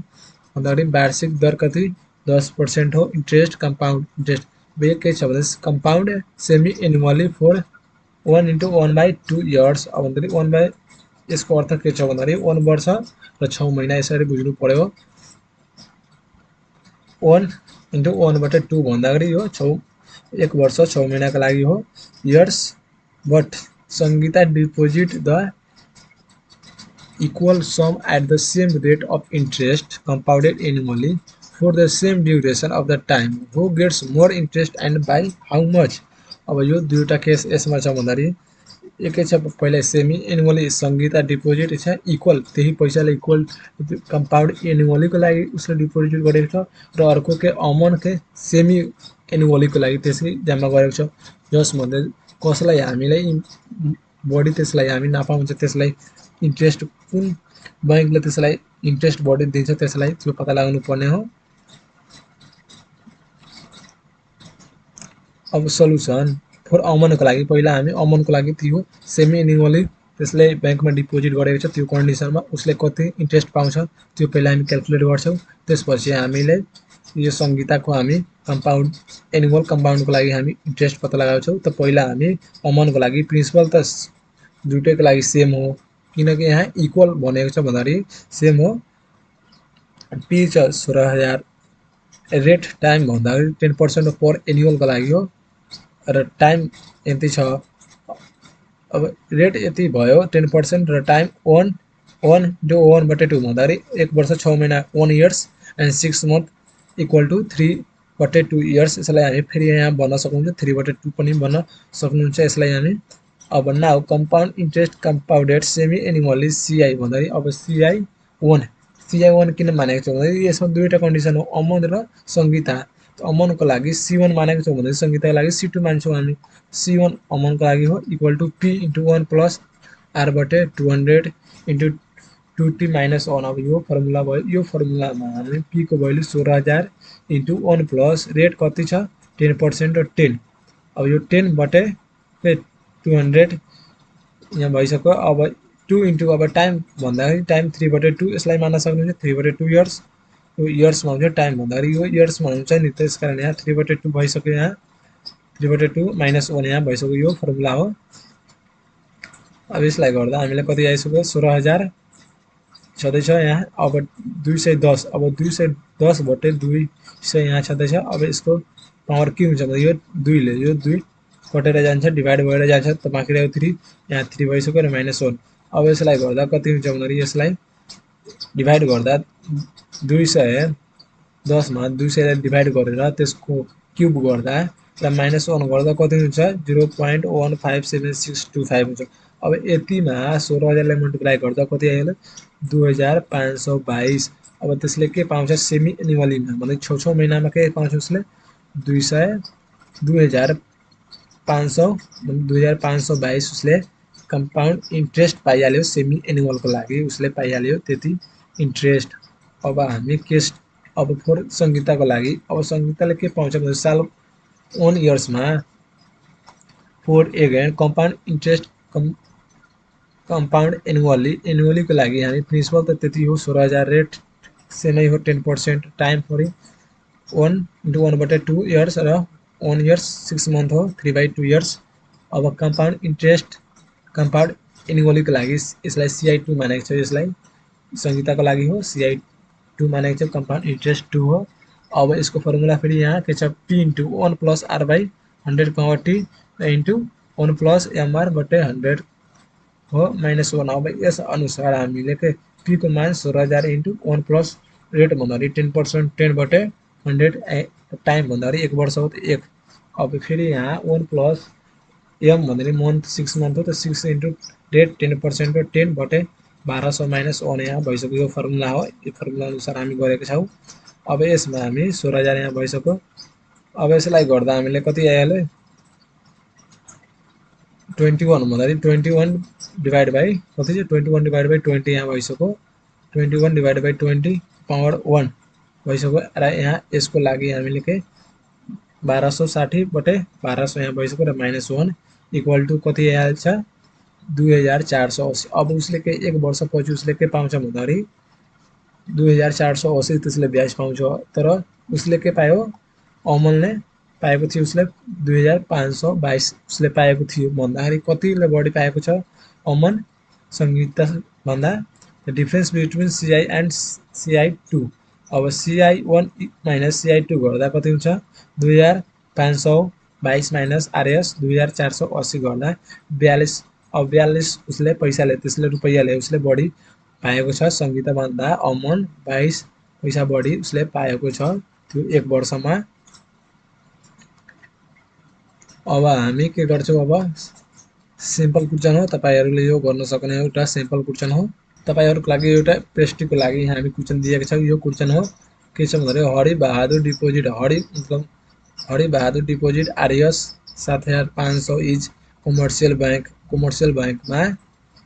भन्दाखेरि वार्षिक दर कति 10% हो। इन्ट्रेस्ट कम्पाउन्ड इन्ट्रेस्ट यो के छ भने compound semi annually for 1 into 1/2 years. अब भन्दाखेरि 1 यसको अर्थ के छ भन्दाखेरि 1 वर्ष र 6 महिना यसरी बुझ्नु पर्यो। 1 into 1/2 भन्दाखेरि यो 1 वर्ष 6 महिनाको लागि हो years. But Sangeeta deposit the equal sum at the same rate of interest compounded annually for the same duration of the time who gets more interest and by how much। अब यो दुईवटा केस यसमा छ भन्दाखेरि एकै छ पहिला सेमी एनुअली संगीता डिपोजिट छ इक्वल त्यही पैसाले इक्वल कम्पाउन्ड एनुअलीको लागि उसले डिपोजिट गरेको छ र अर्को के अमन के सेमी एनुअलीको लागि त्यसै जम्मा गरेको छ। जस भन्दै कसलाई हामीलाई बढी त्यसलाई हामी नाफा हुन्छ त्यसलाई इन्ट्रेस्ट कुन बैंकले त्यसलाई इन्ट्रेस्ट बढी दिन्छ त्यसलाई त्यो पत्ता लगाउनु पर्ने हो। अब सल्युसन फर अमनको लागि पहिला हामी अमनको लागि थियो सेमी एनुअली त्यसले बैंकमा डिपोजिट गरेको छ त्यो कन्डिसनमा उसले कति इन्ट्रेस्ट पाउँछ त्यो पहिला हामी क्याल्कुलेट गर्छौँ। त्यसपछि हामीले यो संगीताको हामी कम्पाउन्ड एनुअल कम्पाउन्डको लागि हामी इन्ट्रेस्ट पत्ता लगाउँछौँ। त पहिला हामी अमनको लागि प्रिन्सिपल त दुईटैको लागि सेम हो किनकि यहाँ इक्वल भनेको छ भन्दाखेरि सेम हो। P छ 16000 रेट टाइम भन्दाखेरि 10% पर एनुअलको लागि हो र टाइम यति छ। अब रेट यति भयो 10% र टाइम 1 into 1/2 भन्दाखेरि 1 वर्ष 6 महिना 1 years and 6 month equal to 3/2 years. यसलाई हामी फेरि यहाँ भन्न सक्नुहुन्छ 3/2 पनि भन्न सक्नुहुन्छ यसलाई हामी। अब now compound interest compounded semi annually CI भन्दाखेरि अब CI1 किन मानेको छ भन्दाखेरि यसमा दुईवटा कन्डिसन हो अमन र संगीता। अमनको लागि C1 मानेको छ भन्दाखेरि संगीताको लागि C2 मान्छौँ हामी। C1 अमनको लागि हो equal to P into 1 plus R/200 into 2t minus 1 अब यो फर्मुला भयो। यो फर्मुलामा हामी p को भ्यालु 16000 इन्टु 1 प्लस रेट कति छ 10% र 10। अब यो 10 बटे 200 यहाँ भइसक्यो। अब 2 इन्टु अब टाइम भन्दाखेरि टाइम 3/2 यसलाई मान्न सक्नुहुन्छ 3/2 इयर्स। यो इयर्समा हुन्छ, टाइम भन्दाखेरि यो इयर्समा हुन्छ नि, त्यसकारण यहाँ 3/2 भइसक्यो। यहाँ 3/2 माइनस 1 यहाँ भइसक्यो, यो फर्मुला हो। अब यसलाई गर्दा हामीलाई कति आइसक्यो 16000 छँदैछ यहाँ। अब 210, अब 210 बटे 200 यहाँ छँदैछ। अब यसको पावर के हुन्छ भने यो 2 ले यो 2 कटेर जान्छ, डिभाइड भएर जान्छ, त बाँकी रह्यो 3, यहाँ 3 भइसक्यो र -1। अब यसलाई गर्दा कति हुन्छ भन्दाखेरि यसलाई डिभाइड गर्दा 210 मा 200 लाई डिभाइड गरेर त्यसको क्युब गर्दा र -1 गर्दा कति हुन्छ 0.157625 हुन्छ। अब यतिमा 16000 लाई मल्टिप्लाई गर्दा कति आइहाल्यो 2522। अब त्यसले के पाउँछ सेमी एनुअलीमा भने 6 महिनामा के पाउँछ उसले 2522 उसले कम्पाउन्ड इन्ट्रेस्ट पाइहाल्यो। सेमी एनुअलको लागि उसले पाइहाल्यो त्यति इन्ट्रेस्ट। अब हामी केस अब फोर संगीताको लागि, अब संगीताले के पाउँछ भने साल 1 इयर्समा 4 एगेन कम्पाउन्ड इन्ट्रेस्ट कम्पाउन्ड एनुअलीको लागि हामी प्रिन्सिपल त त्यति हो 16000 रेट सेमै हो 10%। टाइम फर 1 इन्टु 1/2 इयर्स र 1 इयर्स 6 मन्थ हो 3/2 इयर्स। अब कम्पाउन्ड इन्ट्रेस्ट कम्पाउन्ड एनुअलीको लागि यसलाई CI2 मानेको छ, यसलाई संगीताको लागि हो CI2 मानेको छ, कम्पाउन्ड इन्ट्रेस्ट 2 हो। अब यसको फर्मुला फेरि यहाँ के छ p into 1 plus r/100 t into 1 plus mr बटे 100 हो -1। अब यस अनुसार हामीले के p को मान 16000 इन्टु 1 प्लस रेट भन्दाखेरि 10% 10/100 टाइम भन्दाखेरि 1 वर्ष हो त 1। अब फेरि यहाँ 1 प्लस m भन्दाखेरि मन्थ 6 मन्थ हो त 6 इन्टु रेट 10% र 10/1200 -1 यहाँ भइसक्यो। यो फर्मुला हो, यो फर्मुला अनुसार हामी गरेका छौँ। अब यसमा हामी 16000 यहाँ भइसक्यो। अब यसलाई गर्दा हामीले कति आइहाल्यो 21 भन्दाखेरि 21 डिभाइड बाई कति छ 21 डिभाइड बाई 20 यहाँ भइसक्यो। 21 डिभाइड बाई 20 पावर 1 भइसक्यो र यहाँ यसको लागि हामीले के 1260 बटे 1200 यहाँ भइसक्यो र -1 इक्वल टु कति आइहाल्छ 2480। अब उसले के 1 वर्षपछि उसले के पाउँछ भन्दाखेरि 2480 त्यसले ब्याज पाउँछ। तर उसले के पायो अमलले पाएको थियो उसले 2522 उसले पाएको थियो भन्दाखेरि कतिले बढी पाएको छ अमन संगीता भन्दा। The difference between CI and CI2। अब CI1 माइनस CI2 गर्दा कति हुन्छ 2522 माइनस RS 2480 गर्दा 42। अब 42 उसले पैसाले त्यसले रुपैयाँले उसले बढी पाएको छ संगीता भन्दा अमन 22 पैसा बढी उसले पाएको छ त्यो 1 वर्षमा। अब हामी के गर्छौँ अब सिम्पल क्वेसन हो, तपाईहरुले यो गर्न सक्ने एउटा सिम्पल क्वेसन हो। तपाईहरुको लागि एउटा प्रेस्टिजको लागि हामी क्वेसन दिएका छौँ। यो क्वेसन हो के छ भन्दा Hari Bahadur deposit Hari Bahadur deposit RS 7500 is commercial बैंकमा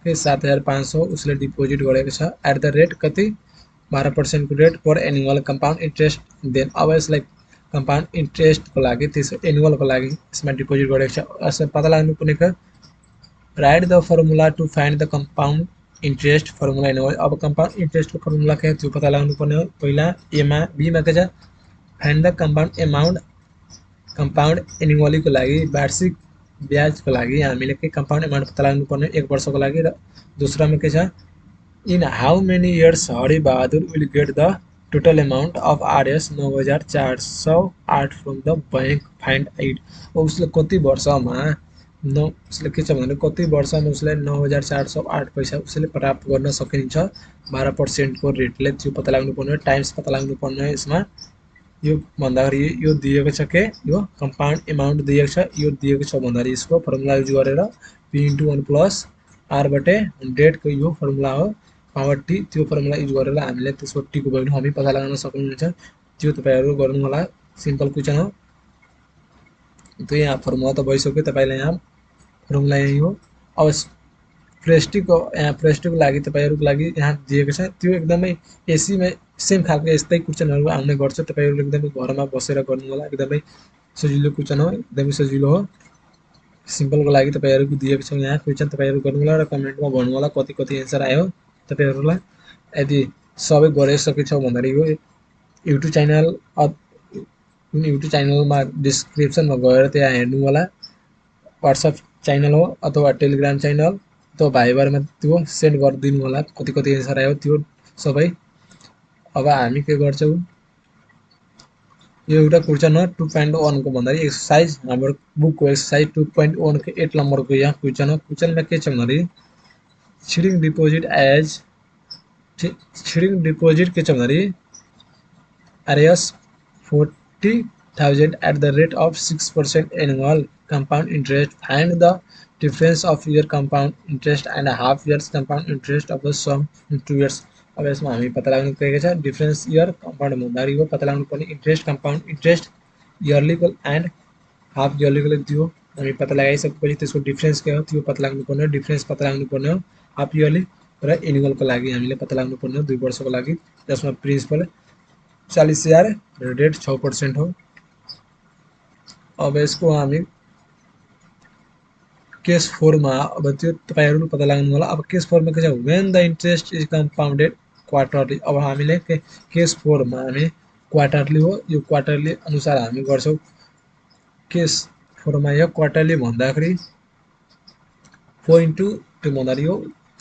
के 7500 उसले डिपोजिट गरेको छ एट द रेट कति 12% को रेट पर एनुअल कम्पाउन्ड इन्ट्रेस्ट देन। अब यसलाई कम्पाउन्ड इन्ट्रेस्टको लागि त्यसो एनुअलको लागि यसमा डिपोजिट गरेको छ। यसमा पत्ता लाग्नु पर्ने write the formula to find the compound interest formula annual. अब कम्पाउन्ड इन्ट्रेस्टको फर्मुला के त्यो पत्ता लाग्नु पर्ने हो। पहिला एमा बीमा के छ find the compound amount compound एनुअलीको लागि वार्षिक ब्याजको लागि हामीले के कम्पाउन्ड एमाउन्ट पत्ता लाग्नु पर्ने 1 वर्षको लागि। र दोस्रोमा के छ in how many years Hari Bahadur will get the total amount of RS 9408 from the bank find it. उसले कति वर्षमा उसले के छ भने कति वर्षमा उसले 9408 पैसा उसले प्राप्त गर्न सकिन्छ 12% को रेटले त्यो पत्ता लाग्नु पर्ने टाइम्स पत्ता लाग्नु पर्ने। यसमा यो भन्दाखेरि यो दिएको छ के यो कम्पाउन्ड एमाउन्ट दिएको छ यो दिएको छ भन्दाखेरि यसको फर्मुला युज गरेर p * 1 + r बटे 100 को यो फर्मुला हो पावर t। त्यो फर्मुला युज गरेर हामीले त्यसको t को भ्यालु हामी पत्ता लगाउन सक्नुहुन्छ। त्यो तपाईहरु गर्नु होला सिम्पल क्वेशन हो। त्यो यहाँ फर्मुला त भइसक्यो तपाईलाई यहाँ फर्मुला यही हो। अब प्रेस्टिजको यहाँ प्रेस्टिजको लागि तपाईँहरूको लागि यहाँ दिएको छ त्यो एकदमै एसीमा सेम खालको यस्तै कुचनहरू आउने गर्छ तपाईँहरूले एकदमै घरमा बसेर गर्नु होला एकदमै सजिलो कुचन हो एकदमै सजिलो हो सिम्पलको लागि तपाईँहरूको दिएको छ यहाँ क्वेसन तपाईँहरू गर्नु होला र कमेन्टमा भन्नु होला कति कति एन्सर आयो तपाईँहरूलाई यदि सबै गरिसकेछौँ भन्दाखेरि यो युट्युब च्यानल युट्युब च्यानलमा डिस्क्रिप्सनमा गएर त्यहाँ हेर्नु होला व्हाट्सएप च्यानल हो अथवा टेलिग्राम च्यानल अथवा भाइबरमा त्यो सेन्ड गरिदिनु होला कति कति एन्सर आयो त्यो सबै अब हामी के गर्छौँ यो एउटा क्वेसन हो 2.1 को भन्दाखेरि एक्सरसाइज हाम्रो बुकको एक्सरसाइज 2.1 को 8 नम्बरको यहाँ क्वेसन हो क्वेसनमा के छ भन्दाखेरि छिडिङ डिपोजिट एज छिडिङ डिपोजिट के छ भन्दाखेरि RS 40,000 at the rate of 6% annual compound interest. Find the difference of your compound interest and a half year's compound interest of the sum in 2 years. अब यसमा हामी पत्ता लगाउनु परेको छ डिफरेन्स इयर कम्पाउन्ड भन्दाखेरि यो पत्ता लगाउनु पर्ने इन्ट्रेस्ट कम्पाउन्ड इन्ट्रेस्ट इयरलीको एन्ड हाफ इयरलीको त्यो हामी पत्ता लगाइसकेपछि त्यसको डिफरेन्स के हो त्यो पत्ता लाग्नु पर्ने हो डिफरेन्स पत्ता लाग्नु पर्ने हो हाफ इयरली र एनुअलको लागि हामीले पत्ता लाग्नु पर्ने हो 2 वर्षको लागि जसमा प्रिन्सिपल 40,000 रेट 6% हो अब यसको हामी केस 4 मा अब त्यो तपाईहरुले पत्ता लगाउनु होला अब केस 4 मा के छ when the interest is compounded quarterly अब हामीले केस 4 मा हामी क्वार्टरली हो यो क्वार्टरली अनुसार हामी गर्छौं केस 4 मा यो क्वार्टरली भन्दाखेरि 4 into 2 भन्दाखेरि यो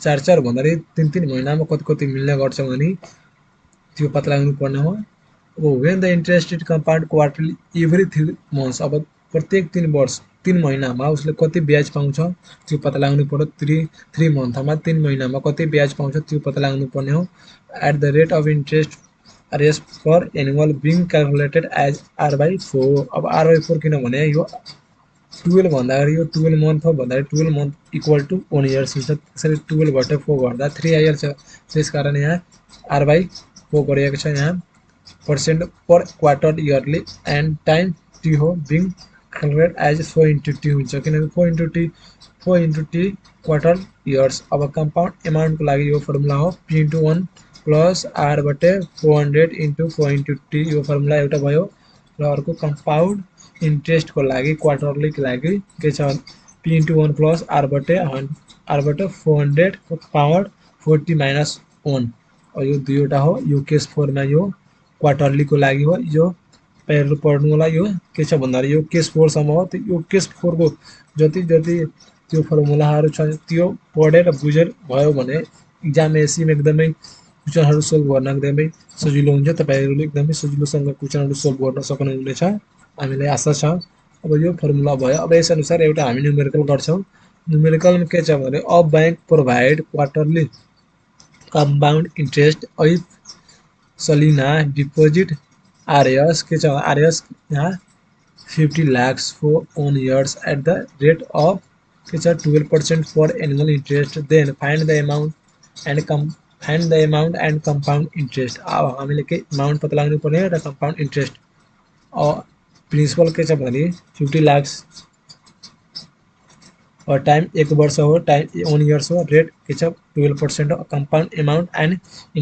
4 भन्दाखेरि 3 महिनामा कति कति मिल्ने गर्छ भने त्यो पत्ता लगाउनु पर्ने हो अब when the interest is compound quarterly every 3 months अब प्रत्येक 3 वर्ष 3 महिनामा उसले कति ब्याज पाउँछ त्यो पत्ता लगाउनु पर्यो 3 मन्थमा 3 महिनामा कति ब्याज पाउँछ त्यो पत्ता लगाउनु पर्ने हो at the rate of interest RS per annual being calculated as r/4 अब r/4 किनभने यो 12 भन्दाखेरि यो 12 मन्थ हो भन्दाखेरि 12 मन्थ इक्वल टु 1 इयर्स हुन्छ त्यसैले 12 बटे 4 गर्दा 3 आइहाल्छ त्यसकारण यहाँ r/4 गरिएको छ यहाँ percent per quarter yearly and time t हो being calculated as 4 into t हुन्छ किनभने 4 into t quarter years अब compound amount को लागि यो फर्मुला हो p into 1 plus r बटे 400 into 4 into t यो फर्मुला एउटा भयो र अर्को compound interest को लागि quarterly को लागि के छ p into 1 plus r बटे 400 को power 40 minus 1 और यो दुईवटा हो यो केस 4 मा यो क्वार्टरली को लागि हो यो तपाईहरुले पढ्नु होला यो के छ भन्दाखेरि यो केस 4 सम्म हो यो केस 4 को जति जति त्यो फर्मुलाहरु छ त्यो पढेर बुझेर भयो भने एक्जाम एसीमा एकदमै क्वेशनहरु सोल्भ गर्न एकदमै सजिलो हुन्छ तपाईहरुले एकदमै सजिलोसँग क्वेशनहरु सोल्भ गर्न सक्नुहुनेछ हामीलाई आशा छ अब यो फर्मुला भयो अब यस अनुसार एउटा हामी न्यूमेरिकल गर्छौं न्यूमेरिकलमा के छ भने a bank provide quarterly compound interest if Salina deposit RS के छ RS यहाँ 50 lakhs for 1 years at the rate of के छ 12% for annual interest then find the amount and compound interest अब हामीले के amount पत्ता लगाउनु पर्ने र compound interest और प्रिन्सिपल के छ भने 50 lakhs और टाइम 1 वर्ष हो टाइम 1 इयर्स हो रेट के छ 12% हो compound amount and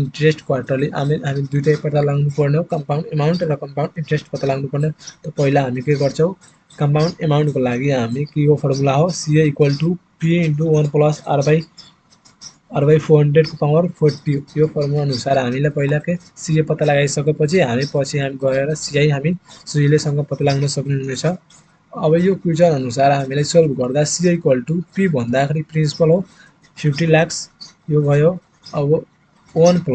interest quarterly हामी दुईटै पत्ता लगाउनु पर्ने हो कंपाउंड अमाउंट र कंपाउंड इंट्रेस्ट पत्ता लगाउनु पर्ने त पहिला हामी के गर्छौं कंपाउंड अमाउंट को लागि हामी के यो फर्मुला हो CA = P * 1 + r/400 को पावर 40 यो फर्मुला अनुसार हामीले पहिला के CA पत्ता लगाइसकेपछि हामी गएर CI हामी सजिलैसँग पत्ता लगाउन सक्नुहुनेछ अब यो क्वेशन अनुसार हामीले सोल्भ गर्दा CA = P भन्दाखेरि प्रिन्सिपल हो 50 lakhs यो भयो अब 1 +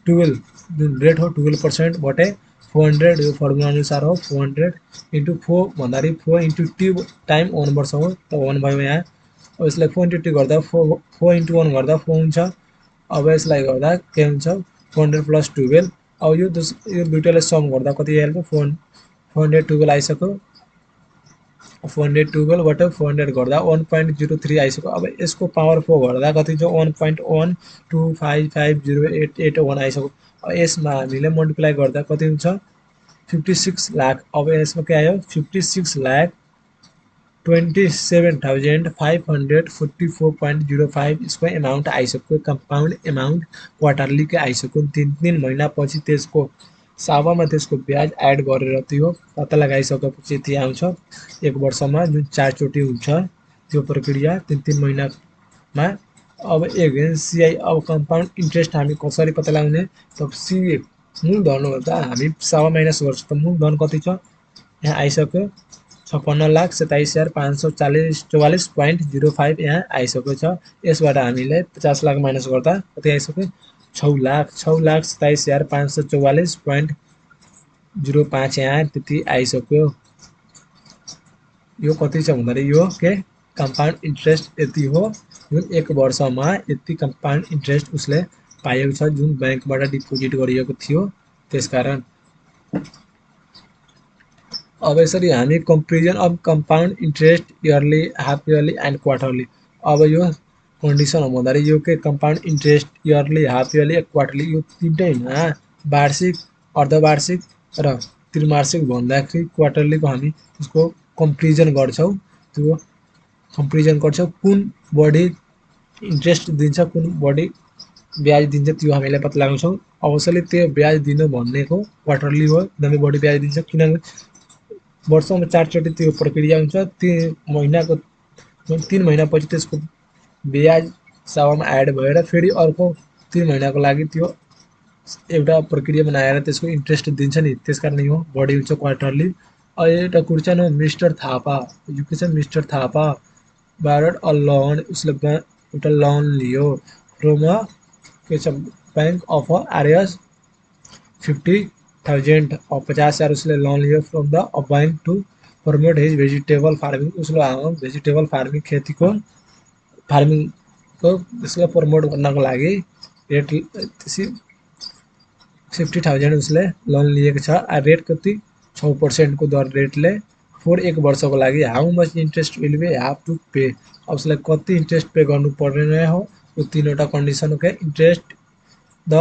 12 जुन रेट हो 12% बटे 400 यो फर्मुला अनुसार हो 400 * 4 भन्दाखेरि 4 * t टाइम 1 वर्ष हो त 1 भयो यहाँ अब यसलाई 4 * t गर्दा 4 * 1 गर्दा 4 हुन्छ अब यसलाई गर्दा के हुन्छ 400 + 12 अब यो दुईटाले सम गर्दा कति आइहाल्छ 412 आइसक्यो 412 बटे 400 गर्दा 1.03 आइसक्यो अब यसको पावर 4 गर्दा कति छ 1.125508881 आइसक्यो अब यसमा हामीले मल्टिप्लाई गर्दा कति हुन्छ 56 लाख अब यसमा के आयो 56 लाख 27,544.05 इसको अमाउन्ट आइसक्यो कंपाउंड अमाउन्ट क्वार्टरली के आइसक्यो 3 महीना पछि त्यसको सावामा त्यसको ब्याज एड गरेर त्यो पत्ता लगाइसकेपछि त्यो आउँछ 1 वर्षमा जुन 4 चोटि हुन्छ त्यो प्रक्रिया 3 महिनामा। अब एगेन्सिआई अब कम्पाउन्ड इन्ट्रेस्ट हामी कसरी पत्ता लगाउने त सिए मूलधन हो त हामी सावा माइनस गर्छ त मूलधन कति छ यहाँ आइसक्यो 56,27,544.05 यहाँ आइसकेको छ। यसबाट हामीले 50 लाख माइनस गर्दा कति आइसक्यो 6,27,544.05 यहाँ त्यति आइसक्यो। यो कति छ भन्दाखेरि यो के कम्पाउन्ड इन्ट्रेस्ट यति हो जुन 1 वर्षमा यति कम्पाउन्ड इन्ट्रेस्ट उसले पाएको छ जुन बैंकबाट डिपोजिट गरिएको थियो त्यसकारण। अब यसरी हामी comparison of compound interest yearly half yearly and quarterly. अब यो कन्डिसन हो भन्दाखेरि यो के compound interest yearly half yearly quarterly यो तीनटैमा वार्षिक अर्धवार्षिक र त्रिमासिक भन्दाखेरि क्वार्टरलीको हामी उसको कम्पेरिजन गर्छौँ। त्यो कम्पेरिजन गर्छौँ कुन बढी इन्ट्रेस्ट दिन्छ कुन बढी ब्याज दिन्छ त्यो हामीले पत्ता लगाउँछौँ। अवश्यले त्यो ब्याज दिनु भनेको क्वार्टरली हो एकदमै बढी ब्याज दिन्छ किनभने वर्षमा 4 चोटि त्यो प्रक्रिया हुन्छ। 3 महिनापछि त्यसको ब्याज सावामा एड भएर फेरि अर्को 3 महिनाको लागि त्यो एउटा प्रक्रिया बनाएर त्यसको इन्ट्रेस्ट दिन्छ नि त्यसकारण यो बढी हुन्छ क्वार्टरली। एउटा क्वेसन हो मिस्टर थापा यो के छ mister Thapa borrowed a loan उसले एउटा लोन लियो फ्रम के छ बैंक अफ आरएस 50,000 और 50,000 उसले लोन लियो from the bank to promote his vegetable farming उसले भेजिटेबल फार्मिंग खेती को फार्मिंग को उसले प्रमोट गर्नको लागि रेट 50,000 उसले लोन लिएको छ। रेट कति 6% को दर रेटले फोर 1 वर्षको लागि how much interest will be have to pay अब उसलाई कति इन्ट्रेस्ट पे गर्नु पर्ने हो यो तीनवटा कन्डिसन हो के interest the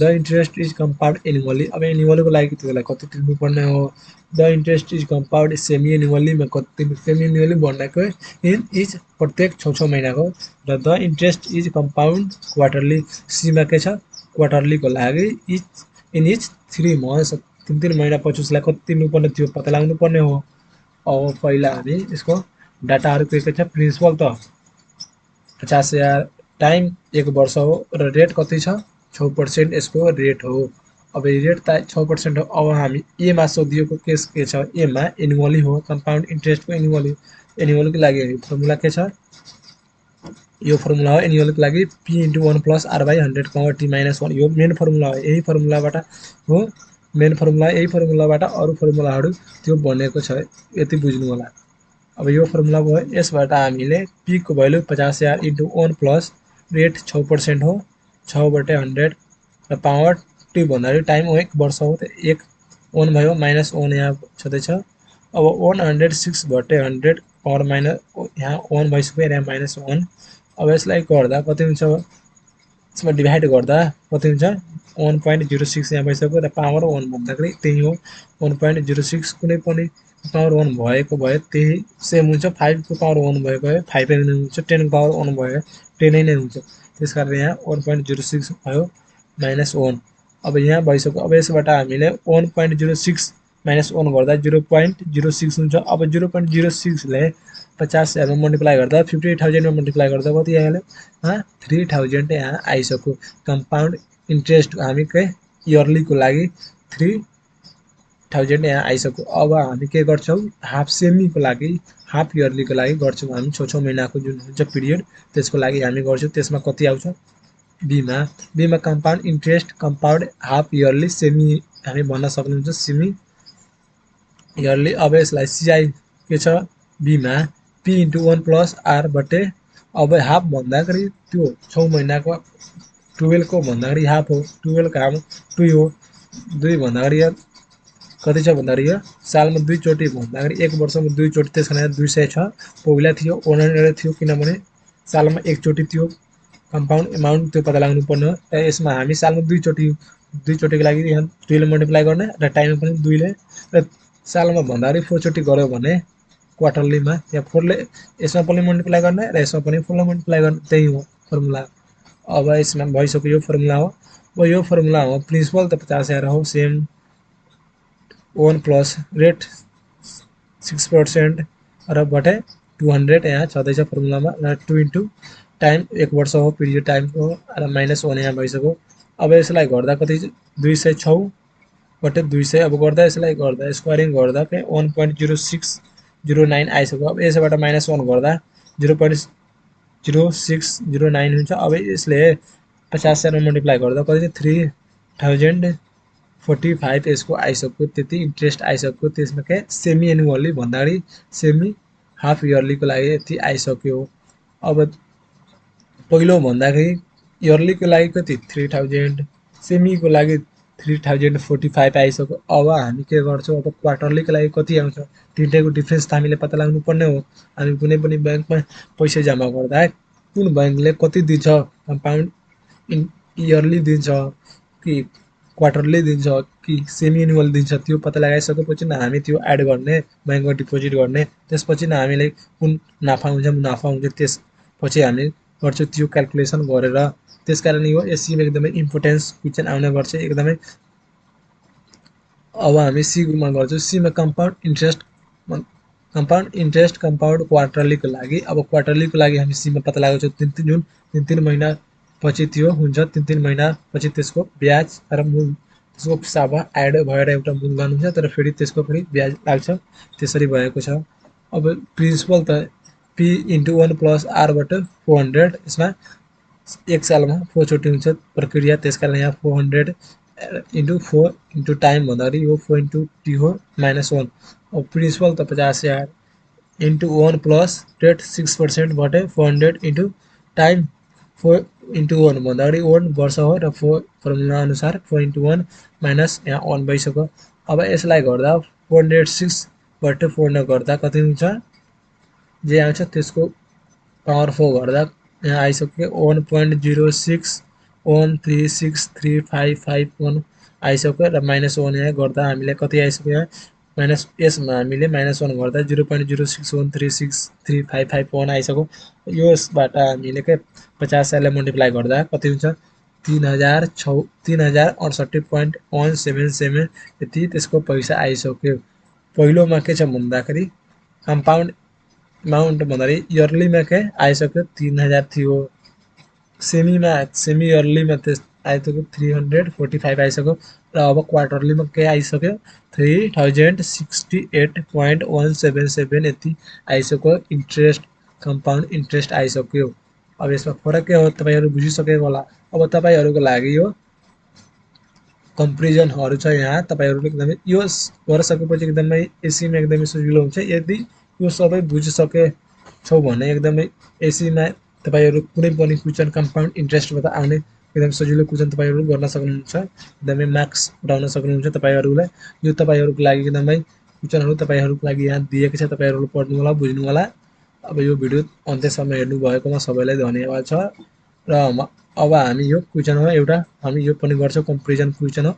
interest is compound annually. अब एनुअलीको लागि त्यसलाई कति तिर्नु पर्ने हो the interest is compound semi एनुअलीमा कति सेमी एनुअली भनेको इन इज प्रत्येक 6 महिनाको र the interest is compound quarterly Seema के छ क्वार्टरलीको लागि इज इन इज 3 मन्थ्स 3 महिनापछि उसलाई कति तिर्नुपर्ने त्यो पत्ता लगाउनु पर्ने हो। अब पहिला हामी यसको डाटाहरू के छ प्रिन्सिपल त 50,000 टाइम 1 वर्ष हो र रेट कति छ 6% यसको रेट हो। अब रेट त 6% हो। अब हामी एमा सोधिएको केस के छ एमा एनुअली हो कम्पाउन्ड इन्ट्रेस्टको एनुअलीको लागि फर्मुला के छ यो फर्मुला हो एनुअलको लागि p * 1 + r/100 t - 1 यो मेन फर्मुला हो। यही फर्मुलाबाट हो मेन फर्मुला यही फर्मुलाबाट अरु फर्मुलाहरू त्यो बनेको छ यति बुझ्नु होला। अब यो फर्मुला भयो यसबाट हामीले p को भ्यालु 50,000 * 1 + रेट 6% हो 6/100 र पावर t भन्दाखेरि टाइम 1 वर्ष हो त 1 1 भयो -1 यहाँ छँदै छ। अब 106/100 पावर माइनस यहाँ 1 भइसक्यो यहाँ -1। अब यसलाई गर्दा कति हुन्छ यसमा डिभाइड गर्दा कति हुन्छ 1.06 यहाँ भइसक्यो र पावर 1 भन्दाखेरि त्यही हो 1.06 कुनै पनि पावर 1 भएको भए त्यही सेम हुन्छ 5 को पावर 1 भएको भए 5 नै हुन्छ 10 को पावर 1 भयो 10 नै हुन्छ त्यसकारण यहाँ 1.06 भयो -1। अब यहाँ भइसक्यो। अब यसबाट हामीले 1.06 -1 गर्दा 0.06 हुन्छ। अब 0.06 ले 50,000 में मल्टिप्लाई गर्दा 50,000 में मल्टिप्लाई गर्दा कति आइहाल्यो 3,000 यहाँ आइसक्यो। कम्पाउन्ड इन्ट्रेस्ट हामी के इयरली को लागि 3,000 यहाँ आइसक्यो। अब हामी के गर्छौं हाफ सेमी को लागि हाफ इयरली को लागि गर्छौं हामी 6 महिनाको जुन हुन्छ पिरियड त्यसको लागि हामी गर्छौं त्यसमा कति आउँछ बीमा compound interest compound half yearly semi हामी भन्न सक्नुहुन्छ सेमी इयरली। अब यसलाई सीआई के छ बीमा p * 1 + r बटे अब हाफ भन्दाखेरि त्यो 6 महिनाको 12 को भन्दाखेरि हाफ हो 12 का 2 हो 2 भन्दाखेरि कति छ भन्दाखेरि सालमा 2 चोटि भन्दाखेरि 1 वर्षमा 2 चोटि त्यसकारण 200 छ। पहिला थियो 100 थियो किनभने सालमा 1 चोटि थियो कम्पाउन्ड अमाउन्ट त्यो पत्ता लगाउनु पर्ने हो। यसमा हामी सालमा 2 चोटिको लागि यहाँ 2 ले मल्टिप्लाई गर्ने र टाइम पनि 2 ले र सालमा भन्दाखेरि 4 चोटि गर्यो भने क्वार्टरलीमा या 4 ले यसमा पनि मल्टिप्लाई गर्ने र यसमा पनि 4 ले मल्टिप्लाई गर्ने, त्यही हो फर्मुला। अब यसमा भइसक्यो, यो फर्मुला हो। अब यो फर्मुला हो प्रिन्सिपल त 50,000 हो, सेम 1 प्लस रेट 6% र बटे 200 यहाँ छँदैछ फर्मुलामा, र 2 इन्टु टाइम 1 वर्ष हो पिरियड टाइमको, र -1 यहाँ भइसक्यो। अब यसलाई गर्दा कति 206 बटे 200, अब गर्दा यसलाई गर्दा स्क्वायरिङ गर्दा 1.0609 आइसक्यो। अब यसबाट -1 गर्दा 0.0609 हुन्छ। अब यसले 50,000 मल्टिप्लाई गर्दा कति 3045 यसको आइसक्यो, त्यति इन्ट्रेस्ट आइसक्यो। त्यसमा के सेमी एनुअली भन्दाखेरि सेमी हाफ इयरलीको लागि यति आइसक्यो। अब पहिलो भन्दाखेरि इयरलीको लागि कति 3000, सेमीको लागि 3045 आइसक्यो। अब हामी के गर्छौँ, अब क्वार्टरलीको लागि कति आउँछ, तिनटैको डिफ्रेन्स त हामीले पत्ता लाग्नु पर्ने हो। हामी कुनै पनि ब्याङ्कमा पैसा जम्मा गर्दा कुन ब्याङ्कले कति दिन्छ, कम्पाउन्ड इयरली दिन्छ कि क्वार्टरली दिन्छ कि सेमी एनुअल दिन्छ, त्यो पत्ता लगाइसकेपछि न हामी त्यो एड गर्ने, ब्याङ्कमा डिपोजिट गर्ने। त्यसपछि न हामीलाई कुन नाफा हुन्छ मुनाफा हुन्छ, त्यसपछि हामी गर्छौँ त्यो क्यालकुलेसन गरेर। त्यसकारण यो एससीमा एकदमै इम्पोर्टेन्स क्वेसन आउने गर्छ एकदमै। अब हामी सीमा गर्छौँ, सीमा कम्पाउन्ड इन्ट्रेस्ट कम्पाउन्ड क्वार्टरलीको लागि। अब क्वार्टरलीको लागि हामी सीमा पत्ता लगाउँछौँ, जुन 3 महिना पछि त्यो हुन्छ, 3 महिना पछि त्यसको ब्याज र मूल त्यसको हिसाब एड भएर एउटा मूलधन हुन्छ, तर फेरि त्यसको फेरि ब्याज लाग्छ, त्यसरी भएको छ। अब प्रिन्सिपल त P इन्टु 1 प्लस R बटे 400, यसमा 1 सालमा 4 चोटि हुन्छ प्रक्रिया, त्यसकारण यहाँ 400 इन्टु 4 इन्टु टाइम भन्दाखेरि यो 4 इन्टु T हो -1। अब प्रिन्सिपल त 50,000 इन्टु 1 प्लस रेट 6% बटे 400 इन्टु टाइम 4 इन्टु 1 भन्दाखेरि 1 वर्ष हो, र 4 फर्मुला अनुसार 4 इन्टु 1 माइनस यहाँ 1 भइसक्यो। अब यसलाई गर्दा 406 बटे 4 गर्दा कति हुन्छ, जे आउँछ त्यसको पावर 4 गर्दा यहाँ आइसक्यो 1.0613635551 आइसक्यो, र -1 यहाँ गर्दा हामीलाई कति आइसक्यो, यहाँ माइनस यसमा हामीले -1 गर्दा 0.0613635551 आइसक्यो। यसबाट हामीले के 50,000 मल्टिप्लाई गर्दा कति हुन्छ 3068.177 यति त्यसको पैसा आइसक्यो। पहिलोमा के छ भन्दाखेरि कम्पाउन्ड अमाउन्ट भन्दाखेरि इयरलीमा के आइसक्यो 3000 थियो, सेमी इयरलीमा त्यस आइसक्यो 345 आइसक्यो, र अब क्वार्टरलीमा के आइसक्यो 3068.177 यति आइसक्यो इन्ट्रेस्ट कम्पाउन्ड इन्ट्रेस्ट आइसक्यो। अब यसमा फरक के हो तपाईँहरू बुझिसकेको होला। अब तपाईँहरूको लागि यो कम्पेरिजनहरू छ, यहाँ तपाईँहरूले एकदमै यो गरिसकेपछि एकदमै एसीमा एकदमै सजिलो हुन्छ। यदि यो सबै बुझिसकेछौ भने एकदमै एसीमा तपाईँहरू कुनै पनि क्वेसन कम्पाउन्ड इन्ट्रेस्टबाट आउने एकदम सजिलो क्वेसन तपाईँहरू गर्न सक्नुहुन्छ, एकदमै मार्क्स उठाउन सक्नुहुन्छ तपाईँहरूलाई। यो तपाईँहरूको लागि एकदमै क्वेसनहरू तपाईँहरूको लागि यहाँ दिएको छ, तपाईँहरू पढ्नु होला, बुझ्नु होला। अब यो भिडियो अन्त्यसम्म हेर्नु भएकोमा सबैलाई धन्यवाद छ। र अब हामी यो क्वेसन हो एउटा, हामी यो पनि गर्छौँ कम्पेरिजन क्वेसन हो।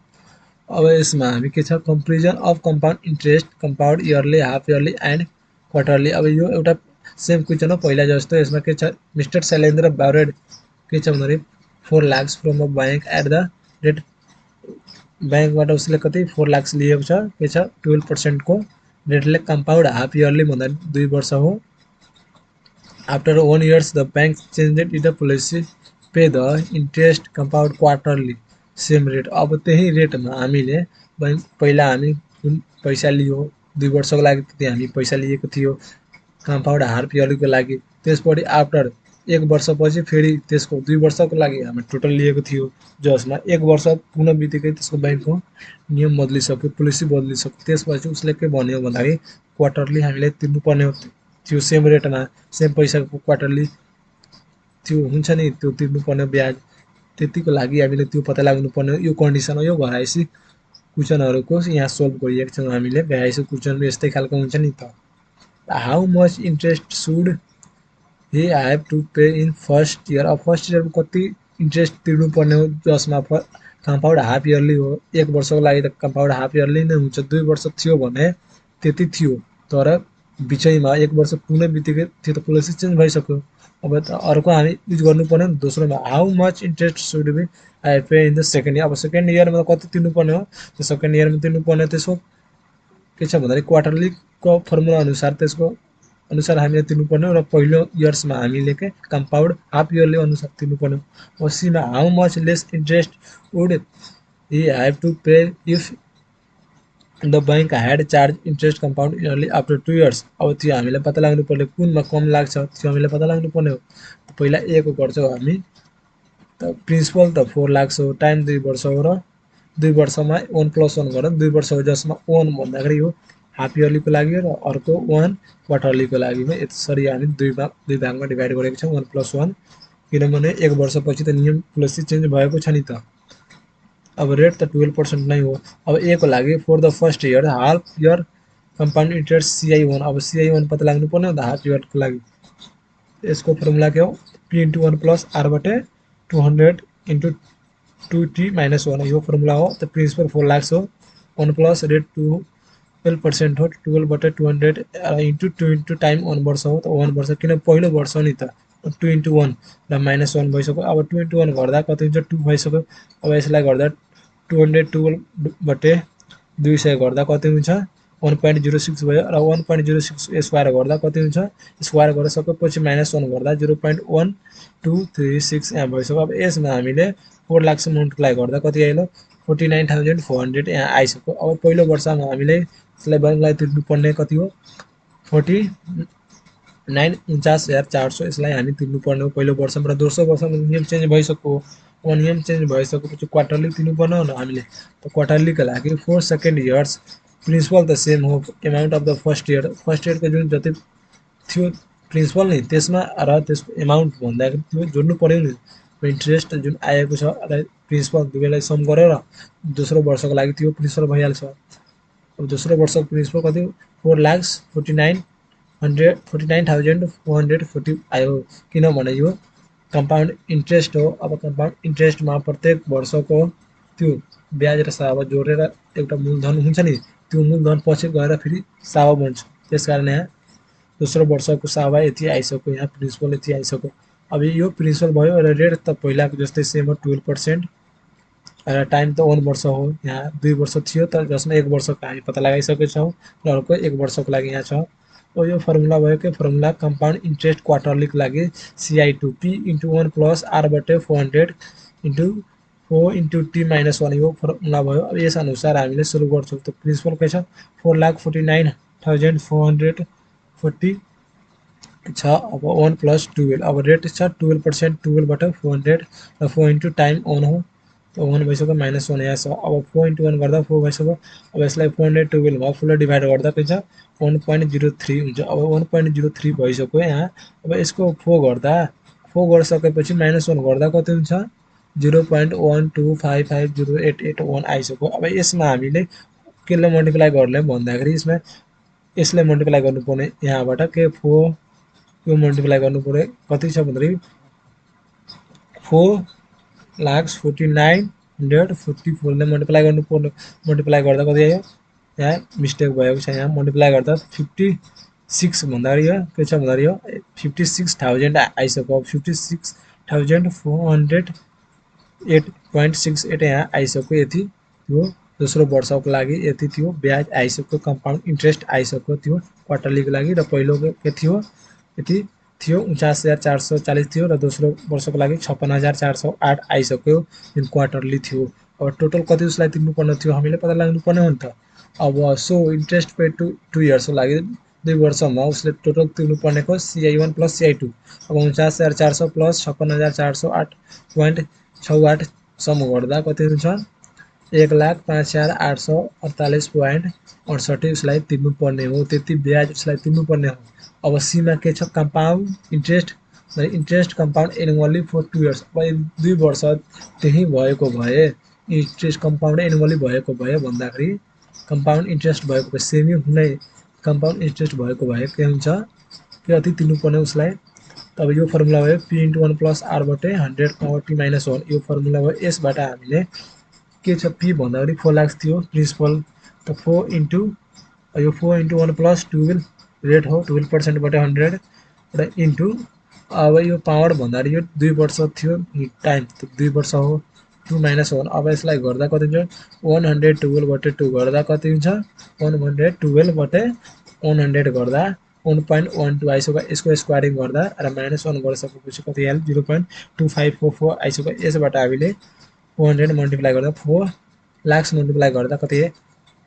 अब यसमा हामी के छ, comparison of compound interest compound yearly half yearly and quarterly. अब यो एउटा सेम क्वेसन हो पहिला जस्तो। यसमा के छ, मिस्टर शैलेन्द्र बारोड के छ भन्दाखेरि 4 lakh from a bank at the rate, ब्याङ्कबाट उसले कति 4 लाख लिएको छ, के छ 12% को रेटले कम्पाउन्ड हाफ इयरली भन्दाखेरि 2 वर्ष हो। After 1 years the bank changed it the policy pay the interest compound quarterly same rate. अब त्यही रेटमा हामीले पहिला हामी जुन पैसा लियो 2 वर्षको लागि त्यति हामी पैसा लिएको थियो कम्पाउन्ड हाफ इयरलीको लागि, त्यसपछि आफ्टर 1 वर्षपछि फेरि त्यसको 2 वर्षको लागि हामी टोटल लिएको थियो, जसमा 1 वर्ष पुग्न बित्तिकै त्यसको ब्याङ्कको नियम बदलिसक्यो, पोलिसी बदलिसक्यो। त्यसपछि उसले के भन्यो भन्दाखेरि क्वार्टरली हामीले तिर्नुपर्ने हो, त्यो सेम रेटमा सेम पैसाको क्वार्टरली त्यो हुन्छ नि, त्यो तिर्नुपर्ने ब्याज, त्यतिको लागि हामीले त्यो पत्ता लाग्नुपर्ने। यो कन्डिसन हो, यो भएपछि क्वेसनहरूको यहाँ सोल्भ गरिएको छौँ हामीले। भ्याएपछि क्वेसन यस्तै खालको हुन्छ नि त। How much interest should he have to pay in first year। अब फर्स्ट इयरमा कति इन्ट्रेस्ट तिर्नुपर्ने हो, जसमा कम्पाउन्ड हाफ इयरली हो। 1 वर्षको लागि त कम्पाउन्ड हाफ इयरली नै हुन्छ, 2 वर्ष थियो भने त्यति थियो, तर बिचैमा 1 वर्ष पुग्ने बित्तिकै त्यो त पोलिसी चेन्ज भइसक्यो। अब त अर्को हामी युज गर्नुपर्ने दोस्रोमा how much interest should B I pay in the second year. अब सेकेन्ड इयरमा कति तिर्नुपर्ने हो, त्यो सेकेन्ड इयरमा तिर्नुपर्ने त्यसको के छ भन्दाखेरि क्वार्टरलीको फर्मुला अनुसार त्यसको अनुसार हामीले तिर्नुपर्ने हो र पहिलो इयर्समा हामीले के कम्पाउन्ड हाफ इयरली अनुसार तिर्नुपर्ने हो। अब Seema how much less interest would he have to pay if the bank had charge interest compound yearly after 2 years. अब त्यो हामीले पत्ता लाग्नु पर्ने कुनमा कम लाग्छ त्यो हामीले पत्ता लाग्नु पर्ने हो। पहिला ए को गर्छौँ हामी, त प्रिन्सिपल त 4 लाख हो, टाइम 2 वर्ष हो र 2 वर्षमा 1+1 गरेर 2 वर्ष हो, जसमा 1 भन्दाखेरि यो हाफ इयरलीको लागि र अर्को 1 क्वार्टरलीको लागि हो। यसरी हामी दुई भागमा डिभाइड गरेको छौँ 1+1, किनभने 1 वर्षपछि त नियम पोलिसी चेन्ज भएको छ नि त। अब रेट त 12% नै हो। अब ए को लागि for the first year half year compound interest CI1। अब CI1 पत्ता लाग्नु पर्ने हो त हाफ इयरको लागि। यसको फर्मुला के हो, P × 1 + R बटे 200 × 2T - 1 यो फर्मुला हो। त प्रिन्सिपल 4 लाख हो, 1 प्लस रेट 12% हो, 12/200 × 2 × टाइम 1 वर्ष हो। त 1 वर्ष किन पहिलो वर्ष नि त 2 × 1 र -1 भइसक्यो। अब 2 × 1 गर्दा कति हुन्छ 2 भइसक्यो। अब यसलाई गर्दा 212/200 गर्दा कति हुन्छ 1.06 भयो र 1.06 स्क्वायर गर्दा कति हुन्छ, स्क्वायर गरिसकेपछि -1 गर्दा 0.1236 यहाँ भइसक्यो। अब यसमा हामीले 4 लाख मल्टिप्लाई गर्दा कति आइलो 49,400 यहाँ आइसक्यो। अब पहिलो वर्षमा हामीले यसलाई बैंकलाई तिर्नुपर्ने कति हो 49,49,400 यसलाई हामी तिर्नुपर्ने हो पहिलो वर्षमा। र दोस्रो वर्षमा नियम चेन्ज भइसक्यो। अब नियम चेन्ज भइसकेपछि क्वार्टरली तिर्नुपर्ने हो हामीले। त क्वार्टरलीको लागि 4 सेकेन्ड इयर्स प्रिन्सिपल त सेम हो, एमाउन्ट अफ द फर्स्ट इयरको जुन जति थियो प्रिन्सिपल नि त्यसमा र त्यसको एमाउन्ट भन्दाखेरि त्यो जोड्नु पर्यो नि, इन्ट्रेस्ट जुन आएको छ र प्रिन्सिपल दुवैलाई सम गरेर दोस्रो वर्षको लागि त्यो प्रिन्सिपल भइहाल्छ। अब दोस्रो वर्षको प्रिन्सिपल कति 4,49,440 आयो, किनभने यो कम्पाउन्ड इन्ट्रेस्ट हो। अब कम्पाउन्ड इन्ट्रेस्टमा प्रत्येक वर्षको त्यो ब्याज र सावा जोडेर एउटा मूलधन हुन्छ नि, त्यो मूलधन पछि गएर फेरि सावा बन्छ। त्यसकारण यहाँ दोस्रो वर्षको सावा यति आइसक्यो, यहाँ प्रिन्सिपल यति आइसक्यो। अब यो प्रिन्सिपल भयो र रेट त पहिलाको जस्तै सेम हो 12%। र टाइम त 1 वर्ष हो, यहाँ 2 वर्ष थियो त जसमा 1 वर्षको हामी पत्ता लगाइसकेका छौँ र अर्को 1 वर्षको लागि यहाँ छ। अब यो फर्मुला भयो के फर्मुला कम्पाउन्ड इन्ट्रेस्ट क्वार्टरलीको लागि CI2 P × 1 + R बटे 400 × 4 × T - 1 यो फर्मुला भयो। अब यस अनुसार हामीले सुरु गर्छौँ। त प्रिन्सिपल के छ 4,49,440 छ। अब 1 + 12, अब रेट छ 12%, 12/400 र 4 × टाइम 1 हो, त 1 भइसक्यो -1 यहाँ छ। अब 4 × 1 गर्दा 4 भइसक्यो। अब यसलाई 412 मा फुल्ली डिभाइड गर्दा के छ 1.03 हुन्छ। अब 1.03 भइसक्यो यहाँ। अब यसको 4 गर्दा 4 गरिसकेपछि -1 गर्दा कति हुन्छ 0.1255088 आइसक्यो। अब यसमा हामीले केले मल्टिप्लाई गर्ने भन्दाखेरि यसले मल्टिप्लाई गर्नुपर्ने यहाँबाट के 4 यो मल्टिप्लाई गर्नुपर्ने कति छ भन्दाखेरि 4,49,444 ले मल्टिप्लाई गर्नुपर्ने। मल्टिप्लाई गर्दा कति आयो, यहाँ मिस्टेक भएको छ, यहाँ मल्टिप्लाई गर्दा 56 भन्दाखेरि यो के छ भन्दाखेरि यो 56,000 आइसक्यो। 56,408.68 यहाँ आइसक्यो। यति त्यो दोस्रो वर्षको लागि यति थियो ब्याज आइसक्यो, कम्पाउन्ड इन्ट्रेस्ट आइसक्यो त्यो क्वार्टरलीको लागि। र पहिलोको के थियो यति थियो 49,440 थियो र दोस्रो वर्षको लागि 56,408 आइसक्यो जुन क्वार्टरली थियो। अब टोटल कति उसलाई तिर्नुपर्ने थियो हामीले पत्ता लाग्नुपर्ने हो नि त। अब सो इन्ट्रेस्ट पे 2 इयर्सको लागि 2 वर्षमा उसले टोटल तिर्नुपर्नेको CI1 + CI2। अब 49,400 + 56,408.68 सम गर्दा कति हुन्छ 1,05,848.68 उसलाई तिर्नुपर्ने हो, त्यति ब्याज उसलाई तिर्नुपर्ने हो। अब सीमा के छ compound interest compound annually for 2 years. अब 2 वर्ष त्यही भएको भए इन्ट्रेस्ट कम्पाउन्ड एनुअली भएको भए भन्दाखेरि कम्पाउन्ड इन्ट्रेस्ट भएको भए सेमी हुने कम्पाउन्ड इन्ट्रेस्ट भएको भए के हुन्छ के अति तिर्नुपर्ने उसलाई। तब यो फर्मुला भयो P × 1 + R बटे 100 / T - 1 यो फर्मुला भयो। यसबाट हामीले के छ P भन्दाखेरि 4 लाख थियो प्रिन्सिपल, त 4 × यो 4 × 1 + 12 रेट हो 12% बटे 100 र इन्टु अब यो पावर भन्दाखेरि यो 2 वर्ष थियो टाइम त 2 वर्ष हो 2 - 1 अब यसलाई गर्दा कति हुन्छ 112 बटे 2 गर्दा कति हुन्छ 112 बटे 100 गर्दा 1.12 आइसक्यो यसको स्क्वायरिङ गर्दा र -1 गरिसकेपछि कति आयो 0.2544 आइसक्यो यसबाट हामीले 400 मल्टिप्लाई गर्दा 4 लाख मल्टिप्लाई गर्दा कति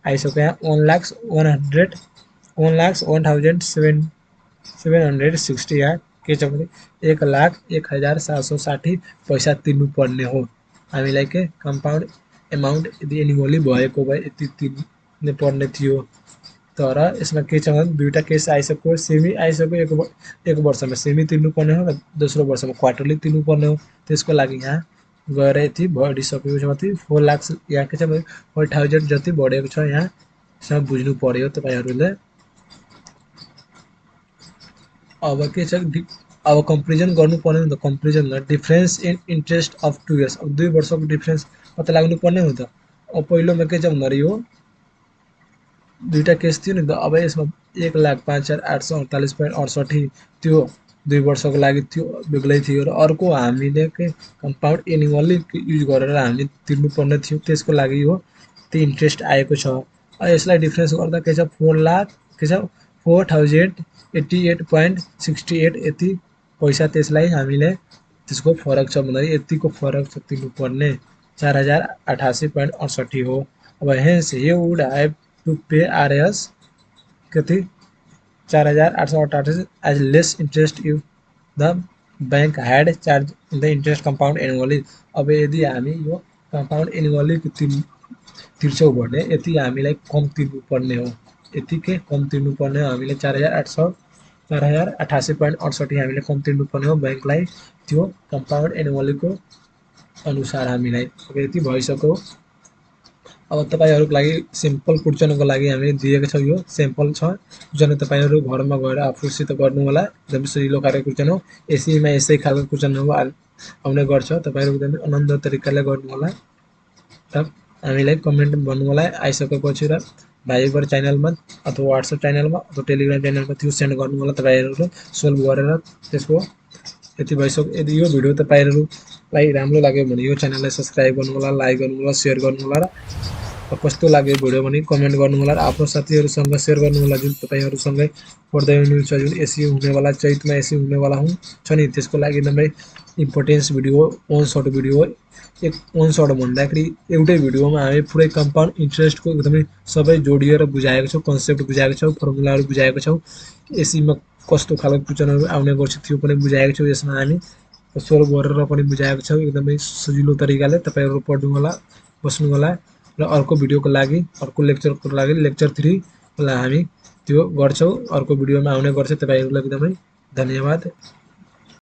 आइसक्यो यहाँ 1,01,760 यहाँ के छ भने 1,01,760 पैसा तिर्नुपर्ने हो हामीलाई के कम्पाउन्ड एमाउन्ट यदि एनुअली भएको भए यति तिर्नु पर्ने थियो तर यसमा के छ भने दुईटा केस आइसक्यो सेमी आइसक्यो एक वर्षमा सेमी तिर्नुपर्ने हो र दोस्रो वर्षमा क्वार्टरली तिर्नुपर्ने हो त्यसको लागि यहाँ गएर यति बढिसकेको छ कति 4 लाख यहाँ के छ 4,000 जति बढेको छ यहाँ यसमा बुझ्नु पर्यो तपाईहरुले अब के छ अब कम्पेरिजन गर्नु पर्ने हो त कम्पेरिजनमा difference in interest of 2 years अब 2 वर्षको डिफरेन्स पत्ता लाग्नु पर्ने हो त अब पहिलोमा के छ भन्दाखेरि यो दुईटा केस थियो नि त अब यसमा 1,05,848.68 त्यो 2 वर्षको लागि त्यो बेग्लै थियो र अर्को हामीले के कम्पाउन्ड एनुअली युज गरेर हामीले तिर्नुपर्ने थियो त्यसको लागि हो त्यो इन्ट्रेस्ट आएको छ यसलाई डिफरेन्स गर्दा के छ 4 लाख के छ 4,088.68 यति पैसा त्यसलाई हामीले त्यसको फरक छ भन्दाखेरि यतिको फरक छ तिर्नुपर्ने 4,088.68 हो अब हेन्स हे would have to pay RS कति 4,888 as less interest if the bank had charged the interest compound annually अब यदि हामी यो compound annually तिर्छौं भने यति हामीलाई कम तिर्नुपर्ने हो यति के कम तिर्नुपर्ने हो हामीले 4,088.68 हामीले कम तिर्नुपर्ने हो बैंकलाई त्यो compound annually को अनुसार हामीलाई अब यति भइसक्यो अब तपाईहरुको लागि सिम्पल कुर्चनको लागि हामीले दिएको छ यो स्याम्पल छ जने तपाईहरु घरमा गएर आफूसित गर्नु होला एकदम सजिलो कार्य कुर्चन हो एसीमा यसै खालको कुर्चन हो आउने गर्छ तपाईहरु एकदम आनन्द तरिकाले गर्नु होला त हामीलाई कमेन्ट भन्नु होला आइसकेपछि र भाइबर च्यानलमा अथवा WhatsApp च्यानलमा अथवा टेलिग्राम च्यानलमा त्यो सेन्ड गर्नु होला तपाईहरुले सोल्भ गरेर त्यसको यति भइसक्यो यदि यो भिडियो तपाईहरुलाई राम्रो लाग्यो भने यो च्यानललाई सब्स्क्राइब गर्नु होला लाइक गर्नु होला शेयर गर्नु होला र कस्तो लाग्यो भिडियो भने कमेन्ट गर्नु होला र आफ्नो साथीहरुसँग शेयर गर्नु होला जुन तपाईहरुसँगै पढ्दै हुनुहुन्छ जुन एसी हुनेवाला चैतमा एसी हुनेवाला छ नि त्यसको लागि एकदमै इम्पोर्टेन्स भिडियो वन शॉट भिडियो एक वन शॉट भन्दाखेरि एउटै भिडियोमा हामी पुरै कम्पाउन्ड इन्ट्रेस्टको एकदमै सबै जोडिएर बुझाएको छौं कन्सेप्ट बुझाएको छौं फर्मुलाहरु बुझाएको छौं एसीमा कस्तो खालको क्वेशनहरु आउने गर्छ त्यो पनि बुझाएको छौं यसमा हामी सोल्भ गरेर पनि बुझाएको छौं एकदमै सजिलो तरिकाले तपाईहरु पढ्नु होला बस्नु होला र अर्को भिडियोको लागि अर्को लेक्चरको लागि लेक्चर 3 लाई हामी त्यो गर्छौं अर्को भिडियोमा आउने गर्छ तपाईहरुलाई एकदमै धन्यवाद।